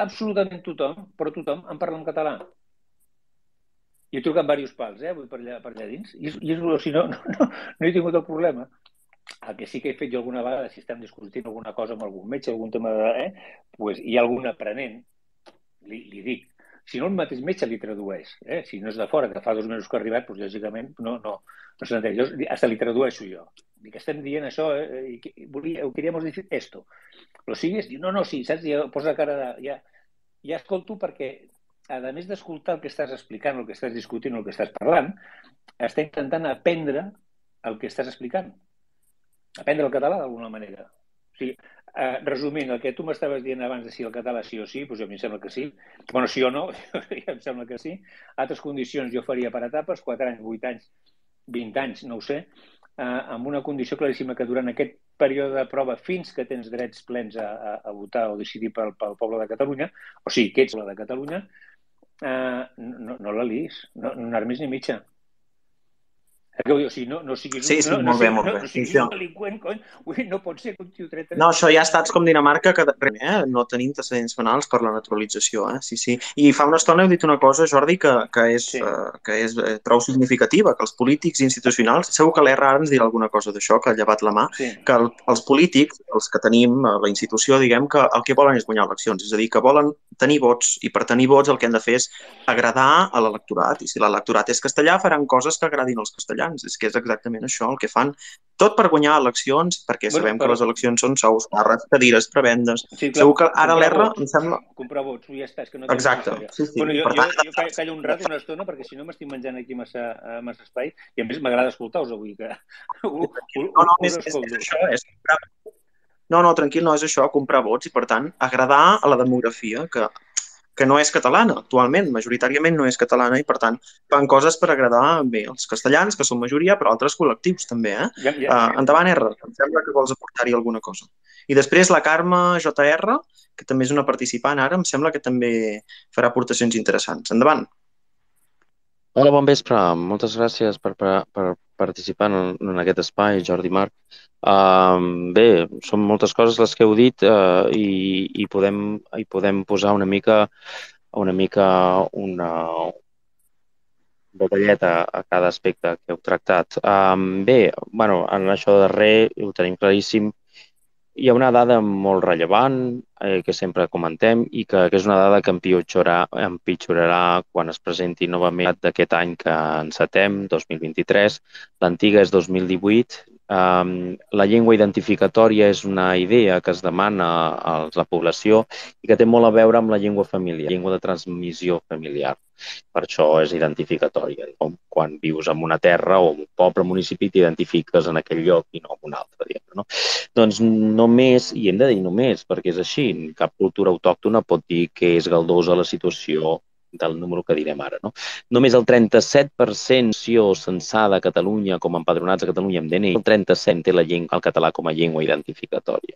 absolutament tothom, però tothom em parla en català. I he trucat diversos pals, per allà dins, i no he tingut el problema. El que sí que he fet jo alguna vegada, si estem discutint alguna cosa amb algun metge, algun tema pues hi ha algun aprenent, li dic, si no el mateix metge li tradueix, si no és de fora, que fa 2 mesos que ha arribat, doncs lògicament no s'entén. Jo hasta li tradueixo jo. Dic, estem dient això, queríamos decir esto. Lo sigues? Diu, no, sí, saps? Ja posa cara de... Ja escolto perquè, a més d'escoltar el que estàs explicant, el que estàs discutint, el que estàs parlant, està intentant aprendre el que estàs explicant. Aprendre el català d'alguna manera. O sigui, resumint, el que tu m'estaves dient abans de si el català sí o sí, doncs a mi em sembla que sí. Bueno, sí o no, ja em sembla que sí. Altres condicions jo faria per etapes, 4 anys, 8 anys, 20 anys, no ho sé, amb una condició claríssima que durant aquest període de prova, fins que tens drets plens a votar o decidir pel poble de Catalunya, o sigui, que ets la de Catalunya, no la liis, no anar més ni mitja. O sigui, no siguis Sí, sí, molt bé, molt bé. no siguis un delinqüent, cony. No pot ser que un tio tret... No, això hi ha estats com Dinamarca que no tenim antecedents penals per la naturalització. Sí, sí. I fa una estona heu dit una cosa, Jordi, que és prou significativa, que els polítics institucionals, segur que l'R ara ens dirà alguna cosa d'això, que ha llevat la mà, que els polítics, els que tenim la institució, diguem que el que volen és guanyar eleccions, és a dir, que volen tenir vots, i per tenir vots el que han de fer és agradar a l'electorat, i si l'electorat és castellà faran coses que agradin als castellans, és que és exactament això el que fan, tot per guanyar eleccions, perquè sabem que les eleccions són sous, càrrecs, cadires, prebendes. Sí, clar, segur que ara l'R em sembla... Comprar vots, ja està, és que no té Exacte, sí, sí. Bueno, jo callo un rato, una estona, perquè si no m'estic menjant aquí massa espai, i a més m'agrada escoltar-vos avui, que no, és això, és comprar... No, tranquil, no és això, comprar vots i, per tant, agradar a la demografia, que no és catalana, actualment, majoritàriament no és catalana, i per tant fan coses per agradar bé els castellans, que són majoria, però altres col·lectius també. Endavant, R, em sembla que vols aportar-hi alguna cosa. I després la Carme JR, que també és una participant ara, em sembla que també farà aportacions interessants. Endavant. Hola, bon vespre. Moltes gràcies per participar en aquest espai, Jordi Marc. Bé, són moltes coses les que heu dit i podem posar una mica una detallet a cada aspecte que heu tractat. Bé, bueno, en això darrer ho tenim claríssim. Hi ha una dada molt rellevant que sempre comentem i que és una dada que empitjorarà quan es presenti novament d'aquest any que encetem, 2023. L'antiga és 2018. La llengua identificatòria és una idea que es demana a la població i que té molt a veure amb la llengua familiar, llengua de transmissió familiar. Per això és identificatòria. Com quan vius en una terra o un poble, municipi, t'identifiques en aquell lloc i no en un altre, diguem, no? Doncs només, i hem de dir només, perquè és així, cap cultura autòctona pot dir que és galdosa la situació del número que direm ara, no? Només el 37% censada a Catalunya com a empadronats a Catalunya amb DNI, el 37% té el català com a llengua identificatòria.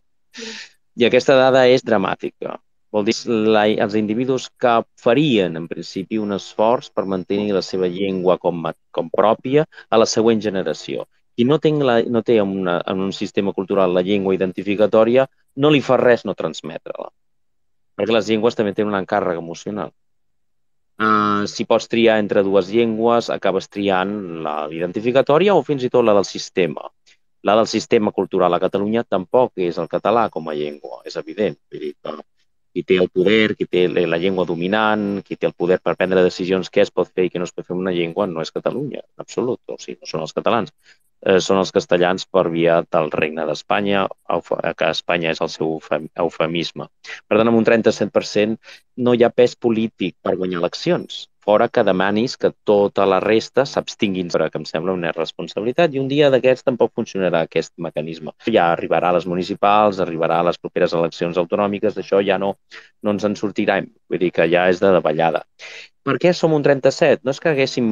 I aquesta dada és dramàtica. Vol dir els individus que farien, en principi, un esforç per mantenir la seva llengua com pròpia a la següent generació. Qui no té en un sistema cultural la llengua identificatòria, no li fa res no transmetre-la. Perquè les llengües també tenen un encàrrec emocional. Si pots triar entre dues llengües, acabes triant la identificatòria o fins i tot la del sistema. La del sistema cultural a Catalunya tampoc és el català com a llengua, és evident. Vull dir que qui té el poder, qui té la llengua dominant, qui té el poder per prendre decisions què es pot fer i què no es pot fer amb una llengua, no és Catalunya, en absolut. O sigui, no són els catalans. Són els castellans per via del Regne d'Espanya, que Espanya és el seu eufemisme. Per tant, amb un 37% no hi ha pes polític per guanyar eleccions. Fora que demanis que tota la resta s'abstinguin, que em sembla una irresponsabilitat, i un dia d'aquests tampoc funcionarà aquest mecanisme. Ja arribarà a les municipals, arribarà a les properes eleccions autonòmiques, d'això ja no ens en sortirem, vull dir que ja és de davallada. Per què som un 37? No és que haguéssim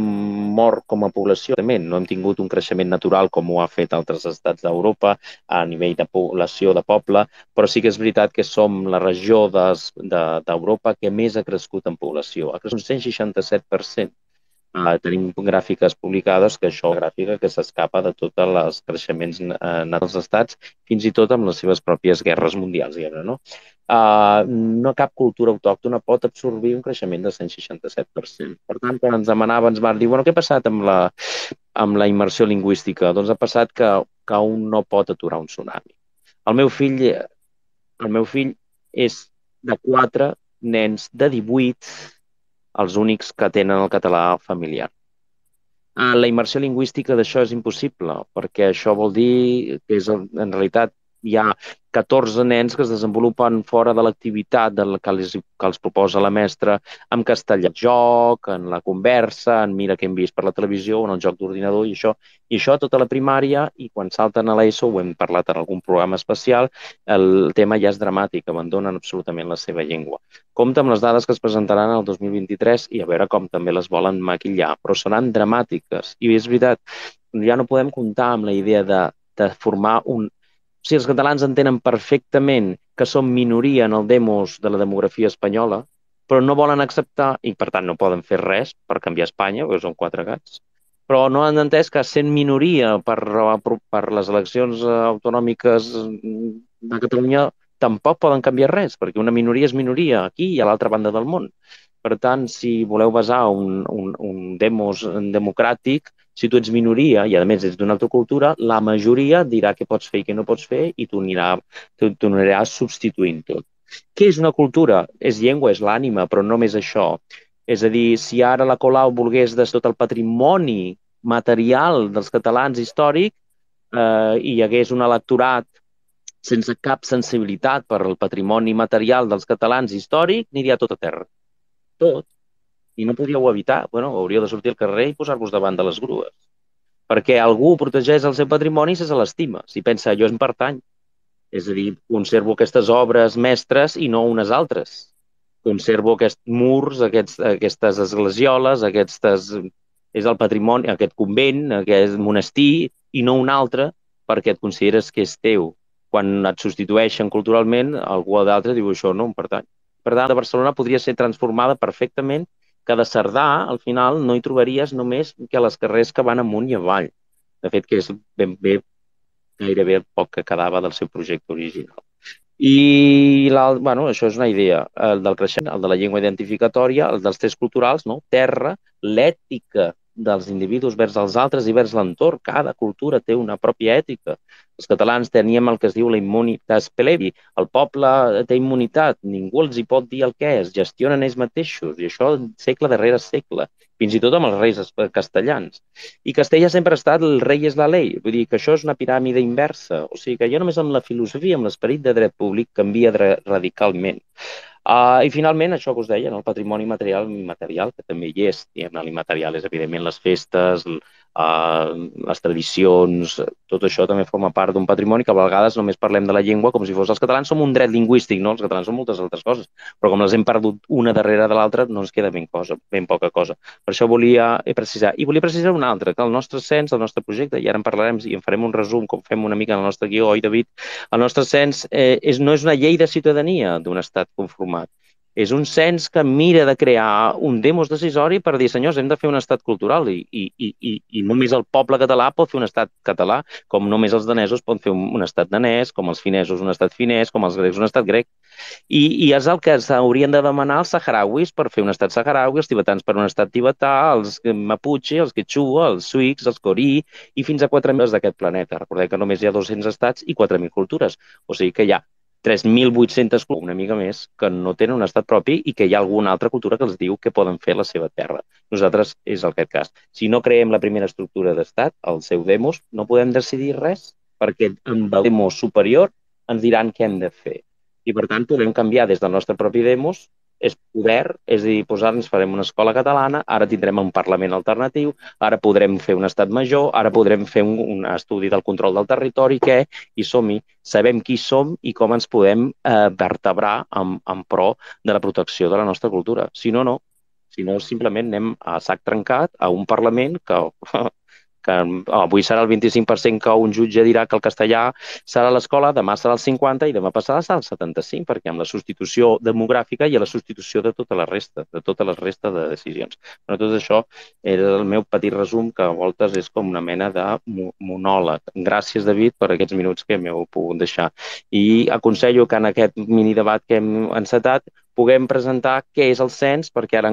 mort com a població, no hem tingut un creixement natural com ho ha fet altres estats d'Europa a nivell de població, de poble, però sí que és veritat que som la regió d'Europa que més ha crescut en població. Ha crescut un 167%. Tenim gràfiques publicades que això és una gràfica que s'escapa de tots els creixements dels estats, fins i tot amb les seves pròpies guerres mundials, no? No cap cultura autòctona pot absorbir un creixement de 167%. Per tant, quan ens demanava, ens van dir, què ha passat amb la immersió lingüística? Doncs ha passat que un no pot aturar un tsunami. El meu fill és de 4 nens de 18, els únics que tenen el català familiar. La immersió lingüística d'això és impossible, perquè això vol dir que en realitat hi ha 14 nens que es desenvolupen fora de l'activitat que els proposa la mestra en castellà, joc, en la conversa, en mira que hem vist per la televisió, en el joc d'ordinador i això tota la primària, i quan salten a l'ESO, ho hem parlat en algun programa especial, el tema ja és dramàtic, abandonen absolutament la seva llengua. Compte amb les dades que es presentaran el 2023 i a veure com també les volen maquillar, però seran dramàtiques. I és veritat, ja no podem comptar amb la idea de formar un... Si els catalans entenen perfectament que som minoria en el demos de la demografia espanyola, però no volen acceptar i, per tant, no poden fer res per canviar Espanya, perquè són 4 gats, però no han entès que sent minoria per les eleccions autonòmiques de Catalunya tampoc poden canviar res, perquè una minoria és minoria aquí i a l'altra banda del món. Per tant, si voleu basar un demos democràtic, si tu ets minoria i, a més, ets d'una altra cultura, la majoria dirà què pots fer i què no pots fer i t'ho aniràs substituint tot. Què és una cultura? És llengua, és l'ànima, però no només això. És a dir, si ara la Colau volgués de tot el patrimoni material dels catalans històric i hi hagués un electorat sense cap sensibilitat per al patrimoni material dels catalans històric, aniria tot a terra. Tot. I no podríeu evitar. Bueno, hauríeu de sortir al carrer i posar-vos davant de les grues. Perquè algú protegeix el seu patrimoni si se l'estima, si pensa, jo em pertany. És a dir, conservo aquestes obres mestres i no unes altres. Conservo aquests murs, aquestes esglesioles, és el patrimoni, aquest convent, aquest monestir, i no un altre, perquè et consideres que és teu. Quan et substitueixen culturalment, algú d'altre diu això no em pertany. Per tant, de Barcelona podria ser transformada perfectament, que de Cerdà, al final, no hi trobaries només que les carrers que van amunt i avall. De fet, que és ben bé gairebé el poc que quedava del seu projecte original. I bueno, això és una idea, el del creixement, el de la llengua identificatòria, el dels trets culturals, no? Terra, l'ètica dels individus vers els altres i vers l'entorn. Cada cultura té una pròpia ètica. Els catalans teníem el que es diu la immunitas pelevi. El poble té immunitat, ningú els hi pot dir el que és, gestionen ells mateixos, i això segle darrere segle, fins i tot amb els reis castellans. I Castella sempre ha estat el rei és la llei, vull dir que això és una piràmide inversa, o sigui que ja només amb la filosofia, amb l'esperit de dret públic, canvia radicalment. I finalment, això que us deia, el patrimoni material i immaterial, que també hi és, l'immaterial és evidentment les festes, les tradicions, tot això també forma part d'un patrimoni que a vegades només parlem de la llengua com si fos els catalans som un dret lingüístic, no? Els catalans són moltes altres coses, però com les hem perdut una darrere de l'altra no ens queda ben poca cosa. Per això volia precisar. I volia precisar una altra, que el nostre cens, el nostre projecte, i ara en parlarem i en farem un resum, com fem una mica en el nostre guió, oi, David? El nostre cens no és una llei de ciutadania d'un estat conformat. És un cens que mira de crear un demos decisori per dir, senyors, hem de fer un estat cultural i només el poble català pot fer un estat català, com només els danesos poden fer un estat danès, com els finesos un estat finès, com els grecs un estat grec. I és el que s'haurien de demanar els saharauis per fer un estat saharaui, els tibetans per un estat tibetà, els mapuche, els quechua, els suics, els corí i fins a 4.000 d'aquest planeta. Recordem que només hi ha 200 estats i 4.000 cultures. O sigui que hi ha 3.800, una mica més, que no tenen un estat propi i que hi ha alguna altra cultura que els diu que poden fer la seva terra. Nosaltres és aquest cas. Si no creem la primera estructura d'estat, el seu demos, no podem decidir res perquè amb el demos superior ens diran què hem de fer. I, per tant, podem canviar des del nostre propi demos, és poder, és a dir, ens farem una escola catalana, ara tindrem un Parlament alternatiu, ara podrem fer un estat major, ara podrem fer un estudi del control del territori, què, i som-hi, sabem qui som i com ens podem vertebrar en pro de la protecció de la nostra cultura. Si no, no. Si no, simplement anem a sac trencat a un Parlament que avui serà el 25% que un jutge dirà que el castellà serà a l'escola, demà serà el 50% i demà passada serà el 75%, perquè amb la substitució demogràfica i la substitució de tota la resta de decisions. Però tot això era el meu petit resum, que a voltes és com una mena de monòleg. Gràcies, David, per aquests minuts que m'heu pogut deixar. I aconsello que en aquest minidebat que hem encetat puguem presentar què és el cens, perquè ara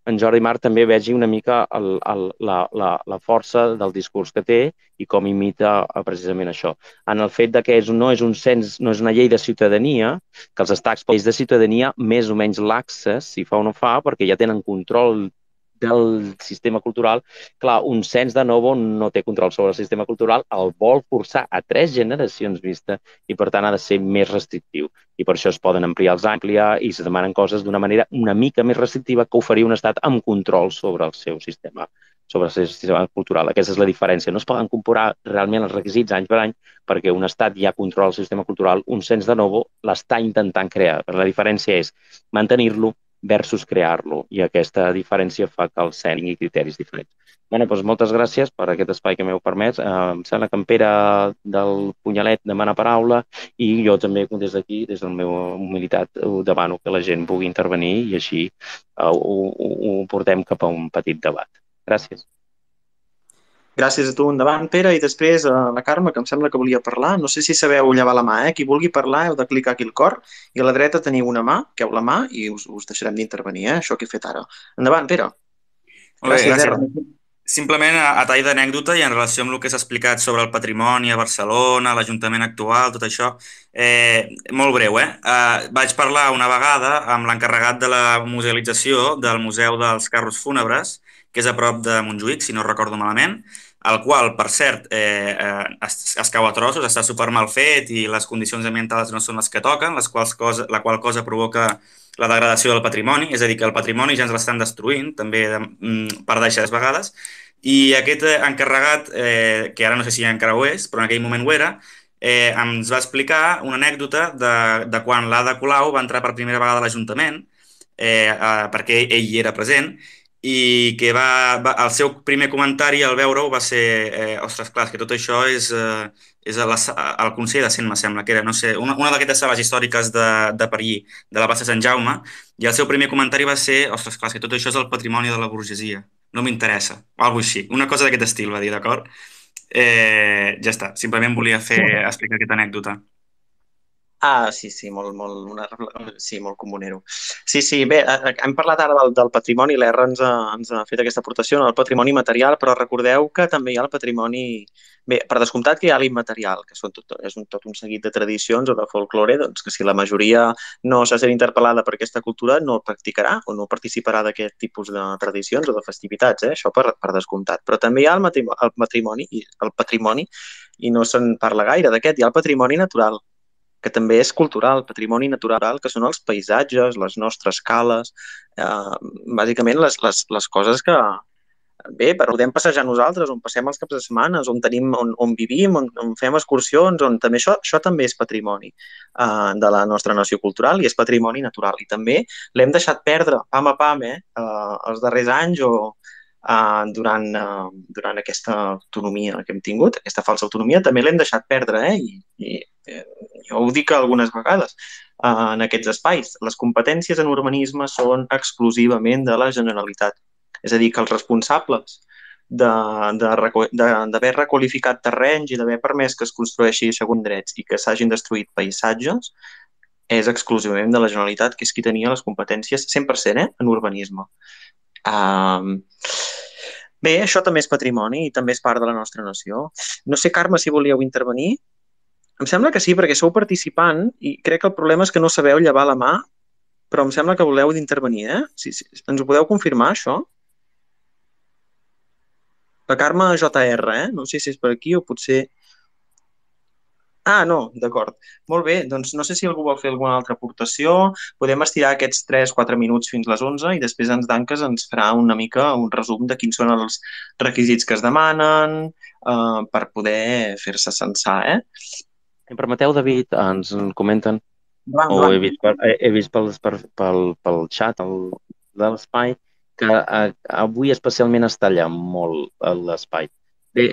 en Jordi Marc també vegi una mica la força del discurs que té i com imita precisament això. En el fet de que no és un cens, no és una llei de ciutadania, que els estats lleis de ciutadania més o menys laxes, si fa o no fa, perquè ja tenen control del sistema cultural. Clar, un cens de nou no té control sobre el sistema cultural, el vol forçar a 3 generacions vista i, per tant, ha de ser més restrictiu. I per això es poden ampliar i es demanen coses d'una manera una mica més restrictiva que oferir un estat amb control sobre el seu sistema cultural. Aquesta és la diferència. No es poden comparar realment els requisits any per any perquè un estat ja controla el sistema cultural, un cens de nou l'està intentant crear. La diferència és mantenir-lo versus crear-lo, i aquesta diferència fa que el cens tingui criteris diferents. Bé, doncs moltes gràcies per aquest espai que m'heu permès. Em sembla que en Pere del Punyalet demana paraula i jo també des d'aquí, des de la meva humilitat, demano que la gent pugui intervenir i així ho portem cap a un petit debat. Gràcies. Gràcies a tu, endavant, Pere, i després la Carme, que em sembla que volia parlar. No sé si sabeu llevar la mà, eh? Qui vulgui parlar heu de clicar aquí al cor i a la dreta teniu una mà, queu la mà i us deixarem d'intervenir, això que he fet ara. Endavant, Pere. Molt bé, Gràcies, gràcies. Simplement a tall d'anècdota i en relació amb el que s'ha explicat sobre el patrimoni a Barcelona, l'Ajuntament actual, tot això, molt breu, vaig parlar una vegada amb l'encarregat de la musealització del Museu dels Carros Fúnebres, que és a prop de Montjuïc, si no recordo malament, el qual, per cert, es cau a trossos, està super mal fet i les condicions ambientals no són les que toquen, la qual cosa provoca la degradació del patrimoni, és a dir, que el patrimoni ja ens l'estan destruint, també per deixades vegades, i aquest encarregat, que ara no sé si encara ho és, però en aquell moment ho era, ens va explicar una anècdota de quan l'Ada Colau va entrar per primera vegada a l'Ajuntament, perquè ell hi era present, i que el seu primer comentari al veure-ho va ser ostres, clar, que tot això és al Consell de Cent, me sembla que era, no sé, una d'aquestes sales històriques de Parí, de la plaça Sant Jaume, i el seu primer comentari va ser ostres, clar, que tot això és el patrimoni de la burgesia, no m'interessa, o alguna cosa així, una cosa d'aquest estil va dir, d'acord? Ja està, simplement volia explicar aquesta anècdota. Ah, sí, sí, sí, molt comunero. Sí, sí, bé, hem parlat ara del patrimoni, l'R ens ha fet aquesta aportació en el patrimoni material, però recordeu que també hi ha el patrimoni... Bé, per descomptat que hi ha l'immaterial, que és tot un seguit de tradicions o de folklore, doncs que si la majoria no s'ha sent interpel·lada per aquesta cultura no practicarà o no participarà d'aquest tipus de tradicions o de festivitats, això per descomptat. Però també hi ha el patrimoni, i no se'n parla gaire d'aquest, hi ha el patrimoni natural, que també és cultural, patrimoni natural, que són els paisatges, les nostres cales, bàsicament les coses que, bé, podem passejar nosaltres, on passem els caps de setmana, on vivim, on fem excursions, on també això també és patrimoni de la nostra nació cultural i és patrimoni natural. I també l'hem deixat perdre pam a pam els darrers anys o durant aquesta autonomia que hem tingut, aquesta falsa autonomia, també l'hem deixat perdre, i jo ho dic algunes vegades en aquests espais. Les competències en urbanisme són exclusivament de la Generalitat. És a dir, que els responsables d'haver requalificat terrenys i d'haver permès que es construeixi segons drets i que s'hagin destruït paisatges és exclusivament de la Generalitat, que és qui tenia les competències 100% en urbanisme. Bé, això també és patrimoni i també és part de la nostra nació. No sé, Carme, si volíeu intervenir. Em sembla que sí, perquè sou participant i crec que el problema és que no sabeu llevar la mà, però em sembla que voleu d'intervenir, Si ens ho podeu confirmar, això? La Carme JR, No sé si és per aquí o potser... Ah, no, d'acord. Molt bé, doncs no sé si algú vol fer alguna altra aportació. Podem estirar aquests 3-4 minuts fins les 11 i després ens Danques ens farà una mica un resum de quins són els requisits que es demanen per poder fer-se censar, Si em permeteu, David, ens comenten, Endavant. he vist pel xat de l'espai, que avui especialment es talla molt l'espai. Bé,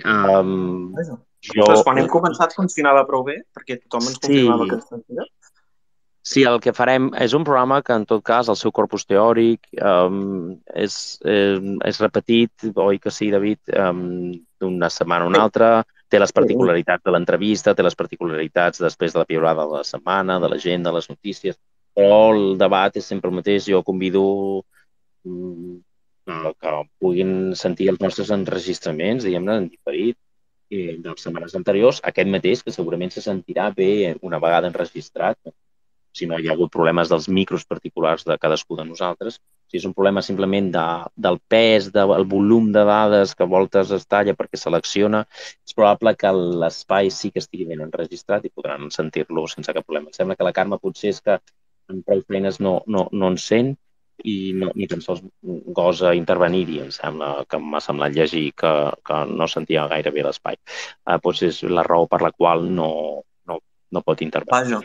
Ostres, quan hem començat funcionava prou bé, perquè tothom ens confirmava que ens sentia. Sí, el que farem és un programa que, en tot cas, el seu corpus teòric és repetit, oi que sí, David, d'una setmana a una altra, té les particularitats de l'entrevista, té les particularitats després de la piulada de la setmana, de l'agenda, de les notícies, però el debat és sempre el mateix. Jo convido que puguin sentir els nostres enregistraments, diguem-ne, en diferit, de les setmanes anteriors, aquest mateix, que segurament se sentirà bé una vegada enregistrat, si no hi ha hagut problemes dels micros particulars de cadascú de nosaltres. Si és un problema simplement del pes, del volum de dades que a voltes es talla perquè selecciona, és probable que l'espai sí que estigui ben enregistrat i podran sentir-lo sense cap problema. Em sembla que la Carme potser és que amb prou feines no en sent i ni tan sols gosa intervenir-hi. Em sembla que m'ha semblat llegir que no sentia gaire bé l'espai. Potser és la raó per la qual no pot intervenir.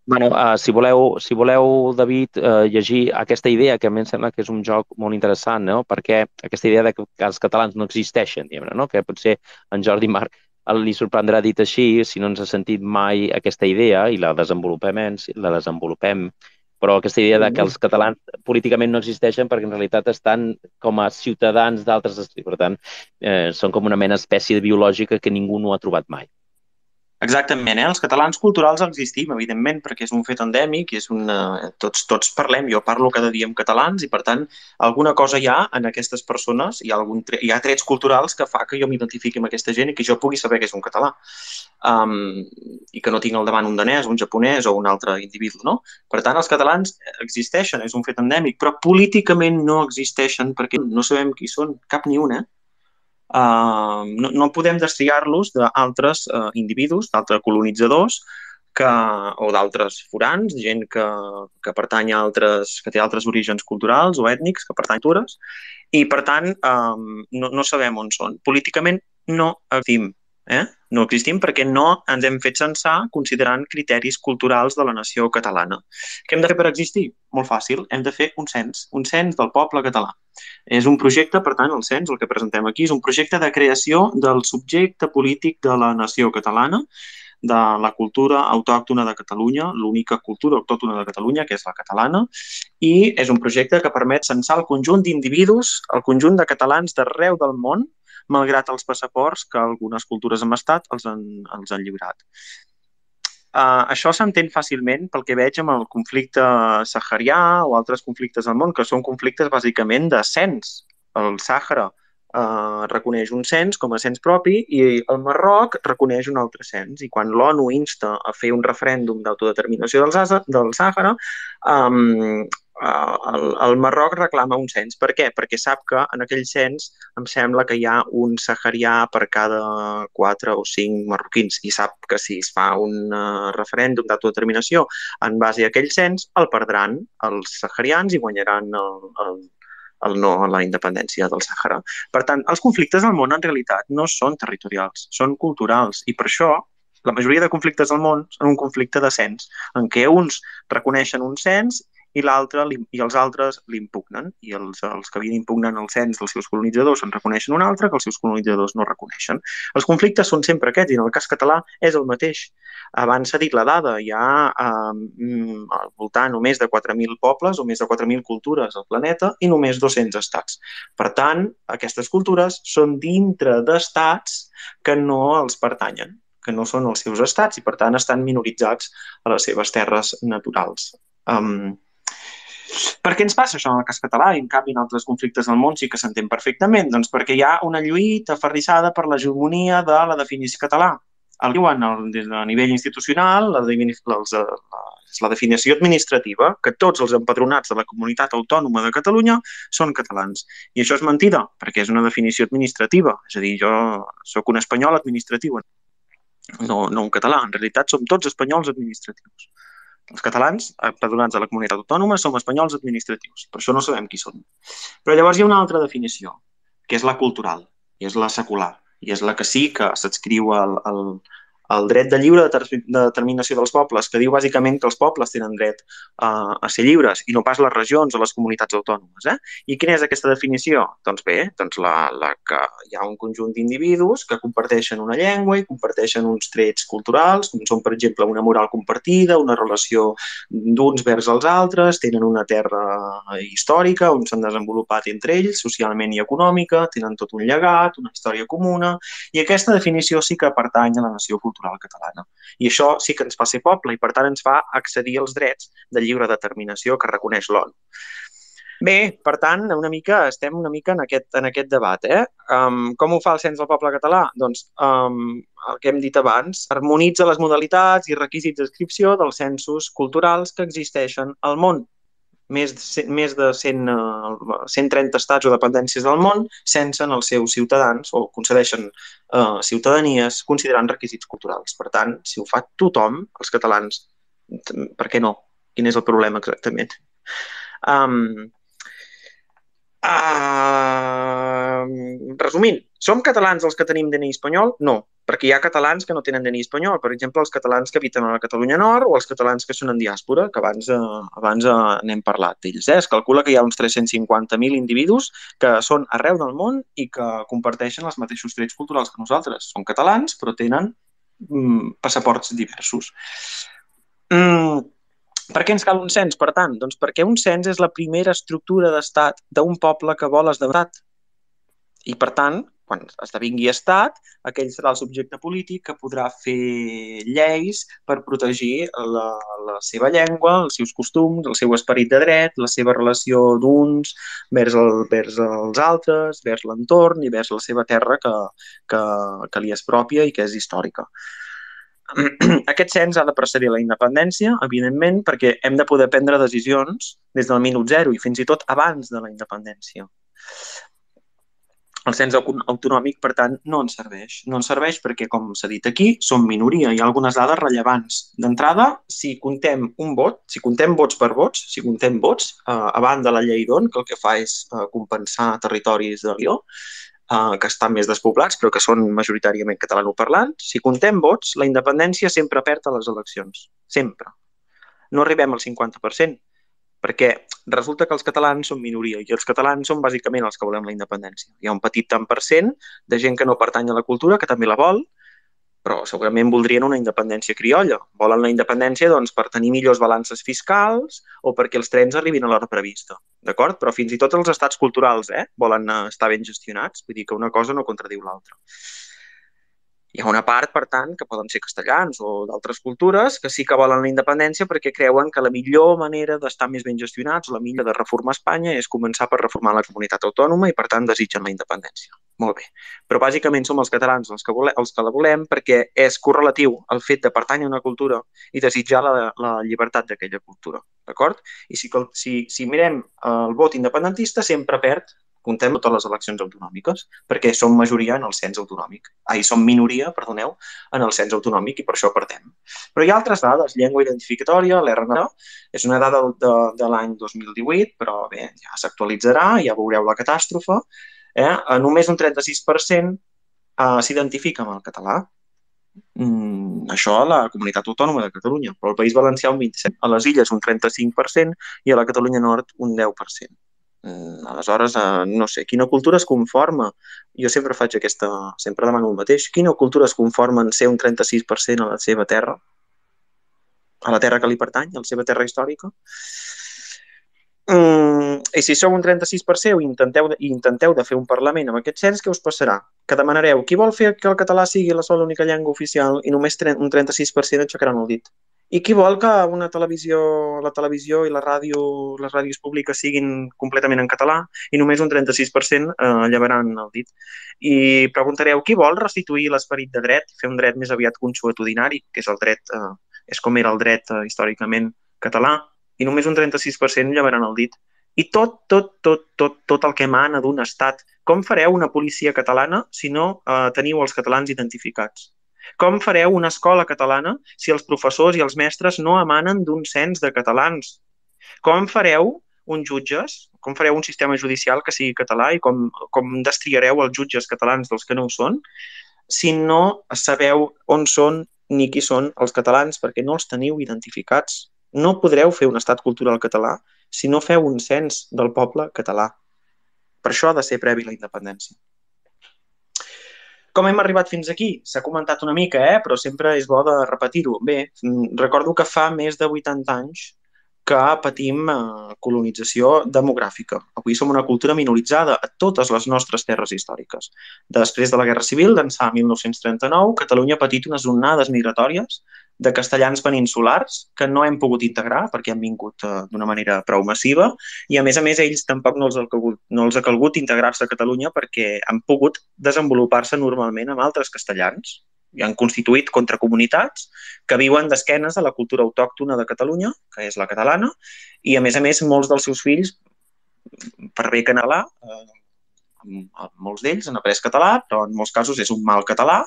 Però si voleu, David, llegir aquesta idea, que a mi em sembla que és un joc molt interessant, no? Perquè aquesta idea de que els catalans no existeixen, no? Que potser en Jordi Marc li sorprendrà dit així, si no ens ha sentit mai aquesta idea i la desenvolupem, però aquesta idea de que els catalans políticament no existeixen perquè en realitat estan com a ciutadans d'altres estats. Per tant, són com una mena espècie biològica que ningú no ha trobat mai. Exactament, els catalans culturals existim, evidentment, perquè és un fet endèmic, tots parlem, jo parlo cada dia amb catalans i, per tant, alguna cosa hi ha en aquestes persones, hi ha trets culturals que fa que jo m'identifiqui amb aquesta gent i que jo pugui saber que és un català i que no tinc al davant un danès, un japonès o un altre individu, no? Per tant, els catalans existeixen, és un fet endèmic, però políticament no existeixen perquè no sabem qui són, cap ni un, no podem destriar-los d'altres individus, d'altres colonitzadors o d'altres forans, gent que pertany a que té altres orígens culturals o ètnics, que pertany a cultures, i per tant no sabem on són. Políticament no existim. No existim perquè no ens hem fet censar considerant criteris culturals de la nació catalana. Què hem de fer per existir? Molt fàcil, hem de fer un cens del poble català. És un projecte, per tant, el cens, el que presentem aquí, és un projecte de creació del subjecte polític de la nació catalana, de la cultura autòctona de Catalunya, l'única cultura autòctona de Catalunya, que és la catalana, i és un projecte que permet censar el conjunt d'individus, el conjunt de catalans d'arreu del món, malgrat els passaports que algunes cultures amb estat els han lliurat. Això s'entén fàcilment pel que veig amb el conflicte saharià o altres conflictes al món, que són conflictes bàsicament de cens. El Sàhara reconeix un cens com a cens propi i el Marroc reconeix un altre cens. I quan l'ONU insta a fer un referèndum d'autodeterminació del Sàhara, el Marroc reclama un cens. Per què? Perquè sap que en aquell cens em sembla que hi ha un saharià per cada 4 o 5 marroquins i sap que si es fa un referèndum d'autodeterminació en base a aquell cens, el perdran els saharians i guanyaran el no a la independència del Sàhara. Per tant, els conflictes al món en realitat no són territorials, són culturals i per això la majoria de conflictes al món són un conflicte de cens, en què uns reconeixen un cens i els altres l'impugnen. I els que havien impugnant el cens dels seus colonitzadors en reconeixen un altre que els seus colonitzadors no reconeixen. Els conflictes són sempre aquests i en el cas català és el mateix. Abans s'ha dit la dada, hi ha al voltant o més de 4.000 pobles o més de 4.000 cultures al planeta i només 200 estats. Per tant, aquestes cultures són dintre d'estats que no els pertanyen, que no són els seus estats i per tant estan minoritzats a les seves terres naturals. Per què ens passa això en el cas català i en canvi en altres conflictes del món sí que s'entén perfectament? Doncs perquè hi ha una lluita aferrissada per l'hegemonia de la definició català. El diuen a nivell institucional, és la definició administrativa, que tots els empadronats de la comunitat autònoma de Catalunya són catalans. I això és mentida, perquè és una definició administrativa. És a dir, jo sóc un espanyol administratiu, no un català. En realitat som tots espanyols administratius. Els catalans, empadronats de la comunitat autònoma, som espanyols administratius. Per això no sabem qui són. Però llavors hi ha una altra definició, que és la cultural, i és la secular, i és la que sí que s'adscriu al dret de lliure determinació dels pobles, que diu bàsicament que els pobles tenen dret a ser lliures i no pas les regions o les comunitats autònomes. I quina és aquesta definició? Doncs bé, la que hi ha un conjunt d'individus que comparteixen una llengua i comparteixen uns trets culturals, com són, per exemple, una moral compartida, una relació d'uns vers als altres, tenen una terra històrica on s'han desenvolupat entre ells, socialment i econòmica, tenen tot un llegat, una història comuna, i aquesta definició sí que pertany a la nació cultural catalana. I això sí que ens fa ser poble i, per tant, ens fa accedir als drets de lliure determinació que reconeix l'ONU. Bé, per tant, estem una mica en aquest debat. Com ho fa el cens del poble català? Doncs el que hem dit abans, harmonitza les modalitats i requisits d'adscripció dels censos culturals que existeixen al món. Més de 130 estats o dependències del món censen els seus ciutadans o concedeixen ciutadanies considerant requisits culturals. Per tant, si ho fa tothom, els catalans, per què no? Quin és el problema exactament? Resumint, som catalans els que tenim DNI espanyol? No, perquè hi ha catalans que no tenen DNI espanyol. Per exemple, els catalans que habiten a la Catalunya Nord o els catalans que són en diàspora, que abans n'hem parlat d'ells. Es calcula que hi ha uns 350.000 individus que són arreu del món i que comparteixen els mateixos trets culturals que nosaltres. Són catalans, però tenen passaports diversos. Per què ens cal un cens, per tant? Doncs perquè un cens és la primera estructura d'estat d'un poble que vol esdevenir estat. I, per tant, quan esdevingui estat, aquell serà el subjecte polític que podrà fer lleis per protegir la seva llengua, els seus costums, el seu esperit de dret, la seva relació d'uns vers els altres, vers l'entorn i vers la seva terra que li és pròpia i que és històrica. Aquest cens ha de precedir la independència, evidentment, perquè hem de poder prendre decisions des del minut zero i fins i tot abans de la independència. El cens autonòmic, per tant, no ens serveix. No ens serveix perquè, com s'ha dit aquí, som minoria. Hi ha algunes dades rellevants. D'entrada, si contem un vot, si contem vots per vots, si contem vots, a banda de la llei d'on, que el que fa és compensar territoris de Lió, que estan més despoblats, però que són majoritàriament catalanoparlants, si contem vots, la independència sempre perd a les eleccions. Sempre. No arribem al 50%, perquè resulta que els catalans són minoria i els catalans són bàsicament els que volem la independència. Hi ha un petit tant per cent de gent que no pertany a la cultura, que també la vol, però segurament voldrien una independència criolla. Volen la independència doncs, per tenir millors balances fiscals o perquè els trens arribin a l'hora prevista. D'acord? Però fins i tot els estats culturals volen estar ben gestionats, vull dir que una cosa no contradiu l'altra. Hi ha una part, per tant, que poden ser castellans o d'altres cultures que sí que volen la independència perquè creuen que la millor manera d'estar més ben gestionats o la millor de reformar Espanya és començar per reformar la comunitat autònoma i, per tant, desitgen la independència. Molt bé. Però, bàsicament, som els catalans els que la volem perquè és correlatiu al fet de pertànyer a una cultura i desitjar la llibertat d'aquella cultura. D'acord? I si mirem el vot independentista, sempre perd, contem totes les eleccions autonòmiques, perquè som majoria en el cens autonòmic. Som minoria, perdoneu, en el cens autonòmic i per això perdem. Però hi ha altres dades. Llengua identificatòria, l'RNA, és una dada de l'any 2018, però bé, ja s'actualitzarà, ja veureu la catàstrofe. Només un 36% s'identifica amb el català. Això a la comunitat autònoma de Catalunya, però al País Valencià un 27%, a les Illes un 35% i a la Catalunya Nord un 10%. Aleshores, no sé, quina cultura es conforma? Jo sempre sempre demano el mateix. Quina cultura es conforma en ser un 36% a la seva terra? A la terra que li pertany, a la seva terra històrica? I si sou un 36% i intenteu de fer un Parlament amb aquest cens, què us passarà? Que demanareu qui vol fer que el català sigui la sola única llengua oficial i només un 36% aixecaran el dit. I qui vol que la televisió i les ràdios públiques siguin completament en català i només un 36% llevaran el dit. I preguntareu, qui vol restituir l'esperit de dret, fer un dret més aviat consuetudinari, que és el dret, és com era el dret històricament català, i només un 36% llevaran el dit. I tot el que emana d'un estat. Com fareu una policia catalana si no teniu els catalans identificats? Com fareu una escola catalana si els professors i els mestres no emanen d'un cens de catalans? Com fareu uns jutges, com fareu un sistema judicial que sigui català i com destriareu els jutges catalans dels que no ho són si no sabeu on són ni qui són els catalans perquè no els teniu identificats? No podreu fer un estat cultural català si no feu un cens del poble català. Per això ha de ser previ la independència. Com hem arribat fins aquí? S'ha comentat una mica, però sempre és bo de repetir-ho. Bé, recordo que fa més de 80 anys que patim colonització demogràfica. Avui som una cultura minoritzada a totes les nostres terres històriques. Després de la Guerra Civil, d'ençà 1939, Catalunya ha patit unes onades migratòries de castellans peninsulars que no hem pogut integrar perquè han vingut d'una manera prou massiva i, a més, ells tampoc no els ha calgut integrar-se a Catalunya perquè han pogut desenvolupar-se normalment amb altres castellans i han constituït contracomunitats que viuen d'esquenes a la cultura autòctona de Catalunya, que és la catalana, i, a més, molts dels seus fills, per bé que català, molts d'ells han après català, però en molts casos és un mal català,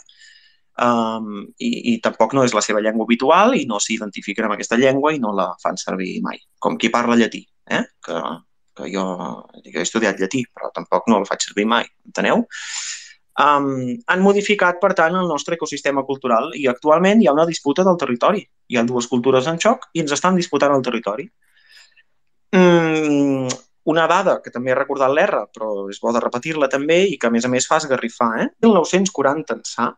i tampoc no és la seva llengua habitual i no s'identifiquen amb aquesta llengua i no la fan servir mai, com qui parla llatí, que jo he estudiat llatí, però tampoc no el faig servir mai, enteneu? Han modificat, per tant, el nostre ecosistema cultural i actualment hi ha una disputa del territori. Hi ha dues cultures en xoc i ens estan disputant el territori. Una dada que també he recordat l'R, però és bo de repetir-la també i que, a més, fa esgarrifar. 1940 ençà,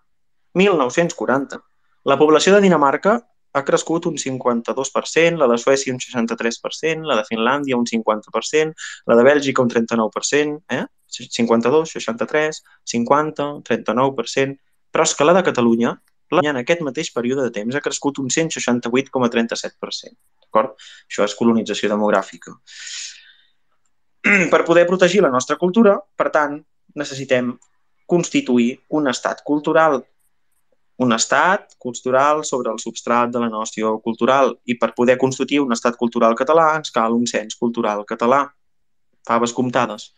1940, la població de Dinamarca ha crescut un 52%, la de Suècia un 63%, la de Finlàndia un 50%, la de Bèlgica un 39%, 52, 63, 50, 39%, però és que la de Catalunya, en aquest mateix període de temps, ha crescut un 168,37%. D'acord? Això és colonització demogràfica. Per poder protegir la nostra cultura, per tant, necessitem constituir un estat cultural sobre el substrat de la noció cultural, i per poder constituir un estat cultural català ens cal un cens cultural català. Faves comptades.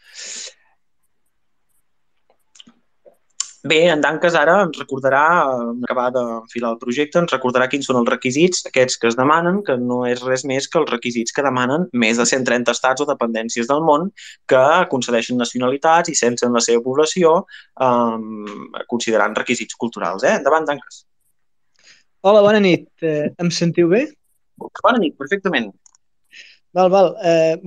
Bé, en Danques ara ens recordarà, acabar d'enfilar el projecte, ens recordarà quins són els requisits, aquests que es demanen, que no és res més que els requisits que demanen més de 130 estats o dependències del món que concedeixen nacionalitats i censen la seva població considerant requisits culturals. Endavant, Danques. Hola, bona nit. Em sentiu bé? Bona nit, perfectament. Val.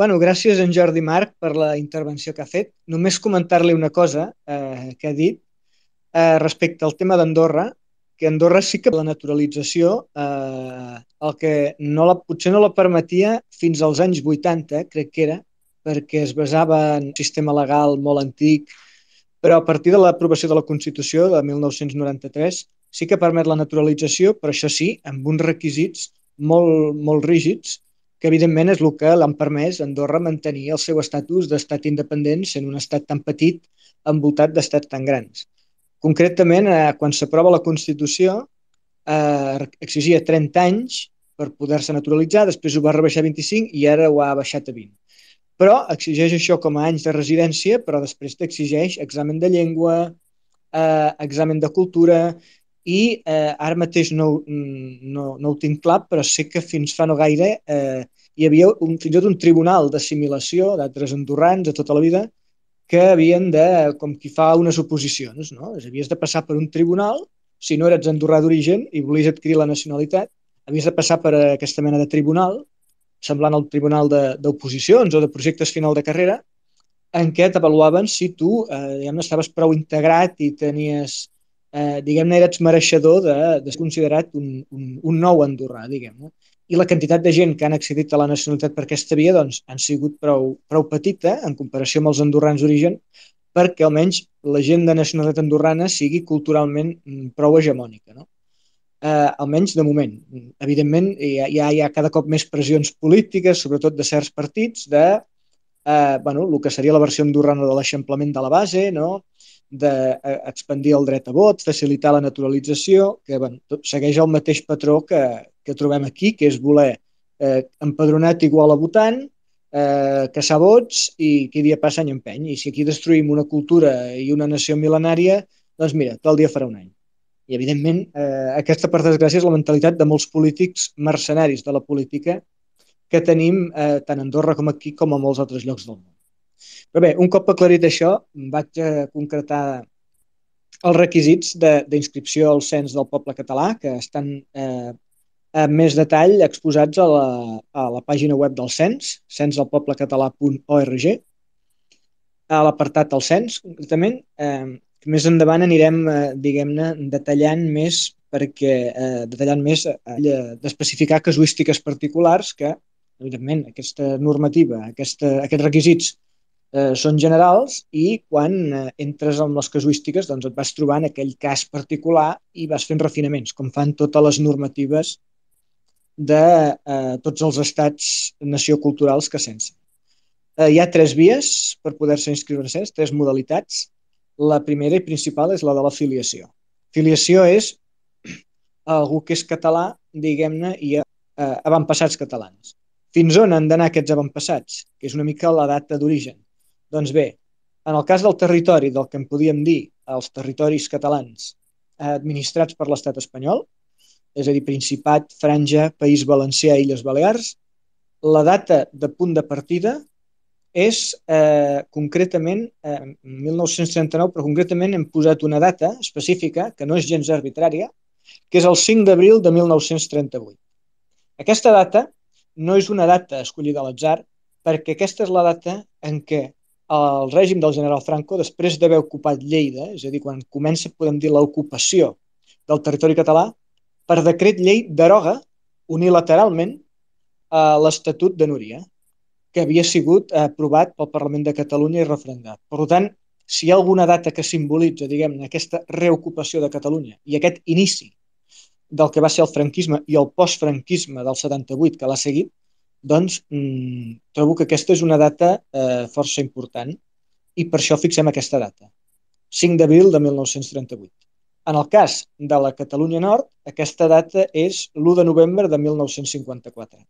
Bueno, gràcies a en Jordi Marc per la intervenció que ha fet. Només comentar-li una cosa que ha dit respecte al tema d'Andorra, que Andorra sí que la naturalització el que potser no la permetia fins als anys 80, crec que era, perquè es basava en un sistema legal molt antic, però a partir de l'aprovació de la Constitució de 1993 sí que permet la naturalització, però això sí, amb uns requisits molt, molt rígids, que evidentment és el que l'han permès a Andorra mantenir el seu estatus d'estat independent sent un estat tan petit envoltat d'estats tan grans. Concretament, quan s'aprova la Constitució, exigia 30 anys per poder-se naturalitzar, després ho va rebaixar a 25 i ara ho ha baixat a 20. Però exigeix això com a anys de residència, però després t'exigeix examen de llengua, examen de cultura, i ara mateix no ho tinc clar, però sé que fins fa no gaire hi havia fins i tot un tribunal d'assimilació d'altres andorrans de tota la vida que havien de, com qui fa unes oposicions, no? Havies de passar per un tribunal, si no eres andorrà d'origen i volies adquirir la nacionalitat, havies de passar per aquesta mena de tribunal, semblant al tribunal d'oposicions o de projectes final de carrera, en què t'avaluaven si tu estaves prou integrat i tenies, eres mereixedor de ser considerat un nou andorrà, diguem-ne. I la quantitat de gent que han accedit a la nacionalitat per aquesta via doncs, han sigut prou petita en comparació amb els andorrans d'origen, perquè almenys la gent de nacionalitat andorrana sigui culturalment prou hegemònica, no? Almenys de moment. Evidentment, hi ha cada cop més pressions polítiques, sobretot de certs partits, el que seria la versió andorrana de l'eixamplament de la base, no? D'expandir el dret a vot, facilitar la naturalització, que segueix el mateix patró que trobem aquí, que és voler empadronat igual a votant, caçar vots i qui dia passa any empeny. I si aquí destruïm una cultura i una nació mil·lenària, doncs mira, tot el dia farà un any. I evidentment aquesta, per desgràcia, és la mentalitat de molts polítics mercenaris de la política que tenim tant a Andorra com aquí com a molts altres llocs del món. Però bé, un cop aclarit això, vaig a concretar els requisits d'inscripció al cens del poble català, que estan amb més detall exposats a la pàgina web del cens, censdelpoblecatalà.org, a l'apartat del cens, concretament. Més endavant anirem, diguem-ne, detallant més d'especificar casuístiques particulars que, evidentment, aquesta normativa, aquests requisits són generals i quan entres en les casuístiques doncs et vas trobant aquell cas particular i vas fent refinaments, com fan totes les normatives de tots els estats nació culturals que censen. Hi ha 3 vies per poder-se inscriure al cens, 3 modalitats. La primera i principal és la de la filiació. Filiació és algú que és català, diguem-ne, i avantpassats catalans. Fins on han d'anar aquests avantpassats? Que és una mica la data d'origen. Doncs bé, en el cas del territori, del que en podíem dir els territoris catalans administrats per l'estat espanyol, és a dir, Principat, Franja, País Valencià, Illes Balears, la data de punt de partida és concretament 1939, però concretament hem posat una data específica, que no és gens arbitrària, que és el 5 d'abril de 1938. Aquesta data no és una data escollida a l'atzar, perquè aquesta és la data en què el règim del general Franco, després d'haver ocupat Lleida, és a dir, quan comença, podem dir, l'ocupació del territori català, per decret llei deroga unilateralment l'Estatut de Núria, que havia sigut aprovat pel Parlament de Catalunya i referendat. Per tant, si hi ha alguna data que simbolitza, diguem-ne, aquesta reocupació de Catalunya i aquest inici del que va ser el franquisme i el postfranquisme del 78 que l'ha seguit, doncs trobo que aquesta és una data força important i per això fixem aquesta data, 5 d'abril de 1938. En el cas de la Catalunya Nord, aquesta data és l'1 de novembre de 1954.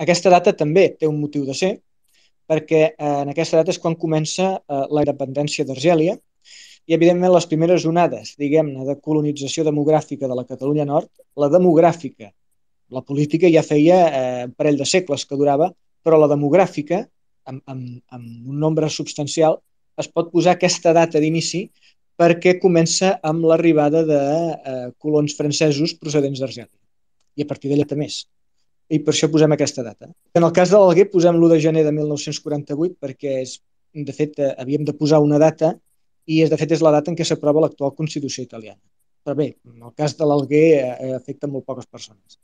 Aquesta data també té un motiu de ser, perquè en aquesta data és quan comença la independència d'Argèlia i, evidentment, les primeres onades, diguem-ne, de colonització demogràfica de la Catalunya Nord, la demogràfica, la política ja feia un parell de segles que durava, però la demogràfica, amb un nombre substancial, es pot posar aquesta data d'inici perquè comença amb l'arribada de colons francesos procedents d'Argèlia. I a partir d'allà també més. I per això posem aquesta data. En el cas de l'Alguer posem l'1 de gener de 1948 perquè, de fet, havíem de posar una data i, de fet, és la data en què s'aprova l'actual Constitució italiana. Però bé, en el cas de l'Alguer afecta molt poques persones.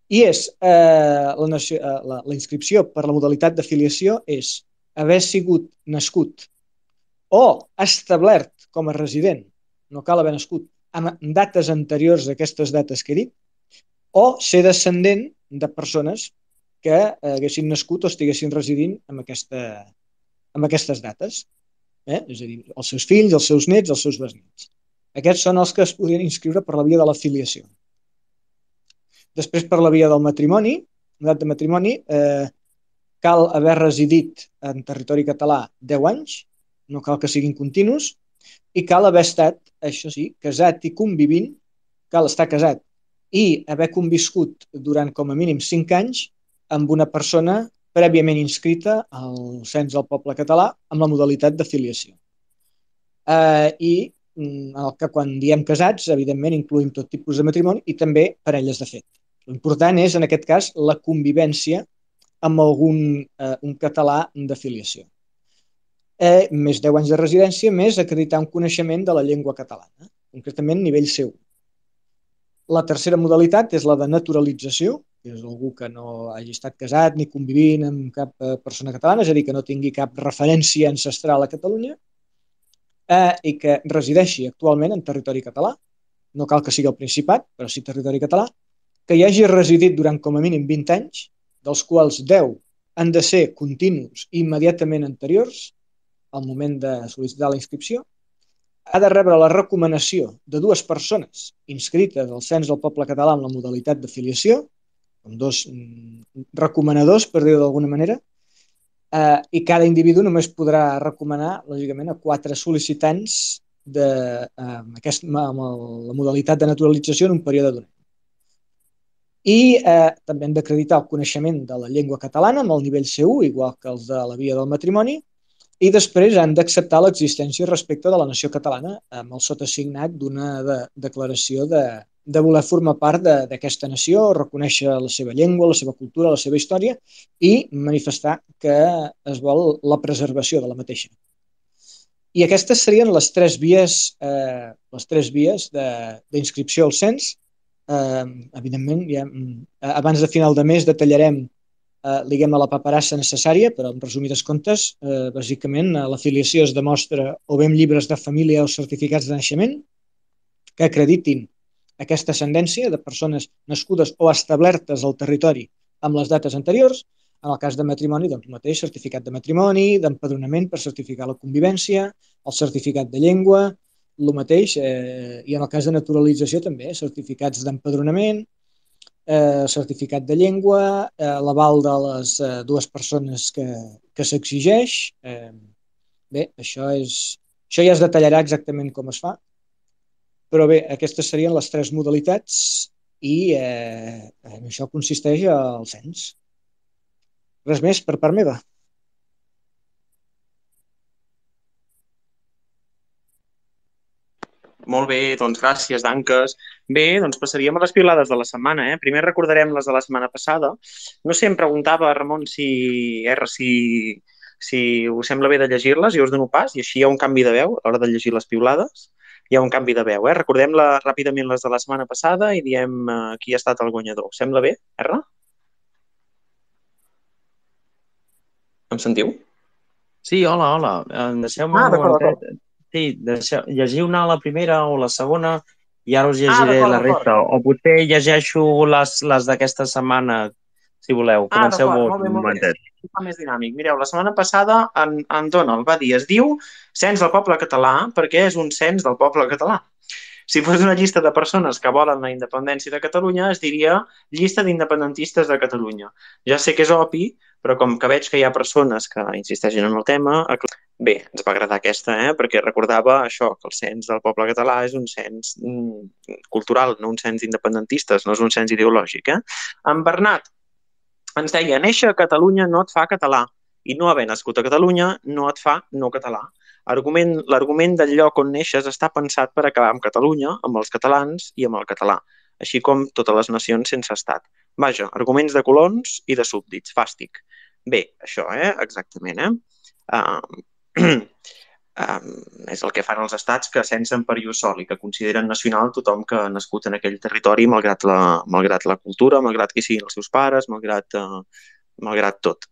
I és la inscripció per la modalitat d'afiliació és haver sigut nascut o establert com a resident, no cal haver nascut, amb dates anteriors a aquestes dates que he dit, o ser descendent de persones que haguessin nascut o estiguessin residint amb aquestes dates. És a dir, els seus fills, els seus nets, els seus besnets. Aquests són els que es podrien inscriure per la via de l'afiliació. Després, per la via del matrimoni, l'edat de matrimoni, cal haver residit en territori català 10 anys, no cal que siguin continus, i cal haver estat, això sí, casat i convivint, cal estar casat i haver conviscut durant com a mínim 5 anys amb una persona prèviament inscrita al Cens del Poble Català amb la modalitat d'afiliació. I el que quan diem casats, evidentment, incluïm tot tipus de matrimoni i també parelles de fet. L'important és, en aquest cas, la convivència amb un català d'afiliació. Més 10 anys de residència, més acreditar un coneixement de la llengua catalana, concretament nivell C1. La tercera modalitat és la de naturalització, que és algú que no hagi estat casat ni convivint amb cap persona catalana, és a dir, que no tingui cap referència ancestral a Catalunya i que resideixi actualment en territori català, no cal que sigui el Principat, però sí territori català, que hi hagi residit durant com a mínim 20 anys, dels quals 10 han de ser continus i immediatament anteriors al moment de sol·licitar la inscripció, ha de rebre la recomanació de 2 persones inscrites al Cens del Poble Català amb la modalitat d'afiliació, com 2 recomanadors, per dir-ho d'alguna manera, i cada individu només podrà recomanar, lògicament, a 4 sol·licitants amb la modalitat de naturalització en un període d'un any. I també hem d'acreditar el coneixement de la llengua catalana amb el nivell C1, igual que els de la via del matrimoni, i després han d'acceptar l'existència respecte de la nació catalana amb el sotasignat d'una declaració de voler formar part d'aquesta nació, reconèixer la seva llengua, la seva cultura, la seva història i manifestar que es vol la preservació de la mateixa. I aquestes serien les 3 vies d'inscripció al cens. Evidentment, abans de final de mes detallarem liguem a la paperassa necessària, però en resumides comptes, bàsicament l'afiliació es demostra o bé amb llibres de família o certificats de naixement que acreditin aquesta ascendència de persones nascudes o establertes al territori amb les dates anteriors. En el cas de matrimoni, doncs mateix certificat de matrimoni, d'empadronament per certificar la convivència, el certificat de llengua, el mateix, i en el cas de naturalització també, certificats d'empadronament, certificat de llengua, l'aval de les 2 persones que s'exigeix. Bé, això ja es detallarà exactament com es fa, però bé, aquestes serien les 3 modalitats i en això consisteix el cens. Res més per part meva. Molt bé, doncs gràcies, Danques. Bé, doncs passaríem a les piulades de la setmana. Primer recordarem les de la setmana passada. No sé, em preguntava, Ramon, si us sembla bé de llegir-les, jo us dono pas, i així hi ha un canvi de veu a l'hora de llegir les piulades. hi ha un canvi de veu. Recordem ràpidament les de la setmana passada i diem qui ha estat el guanyador. Sembla bé, R? Em sentiu? Sí, hola. Deixeu-me un d'acord. momentet. Sí, llegiu una la primera o la segona i ara us llegiré la resta. O potser llegeixo les d'aquesta setmana, si voleu. Comenceu d'acord, vos molt bé, un molt bé. momentet. Sí, fa més dinàmic. Mireu, la setmana passada en Donald va dir, es diu Cens del Poble Català perquè és un cens del poble català. Si fos una llista de persones que volen la independència de Catalunya, es diria llista d'independentistes de Catalunya. Ja sé que és obvi, però com que veig que hi ha persones que insisteixen en el tema, bé, ens va agradar aquesta, perquè recordava això, que el cens del poble català és un cens cultural, no un cens d'independentistes, no és un cens ideològic. En Bernat ens deia, néixer a Catalunya no et fa català i no haver nascut a Catalunya no et fa no català. L'argument del lloc on neixes està pensat per acabar amb Catalunya, amb els catalans i amb el català, així com totes les nacions sense estat. Vaja, arguments de colons i de súbdits, fàstic. Bé, això, exactament. És el que fan els estats que censen per ius soli, que consideren nacional tothom que ha nascut en aquell territori malgrat la cultura, malgrat qui siguin els seus pares, malgrat tot.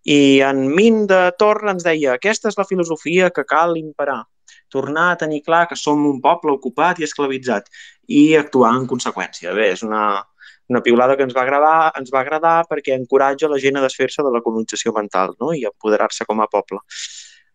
I en Min de Torre ens deia aquesta és la filosofia que cal imperar, tornar a tenir clar que som un poble ocupat i esclavitzat i actuar en conseqüència. Bé, és una piulada que ens va agradar perquè encoratja la gent a desfer-se de la colonització mental, no? I a apoderar-se com a poble.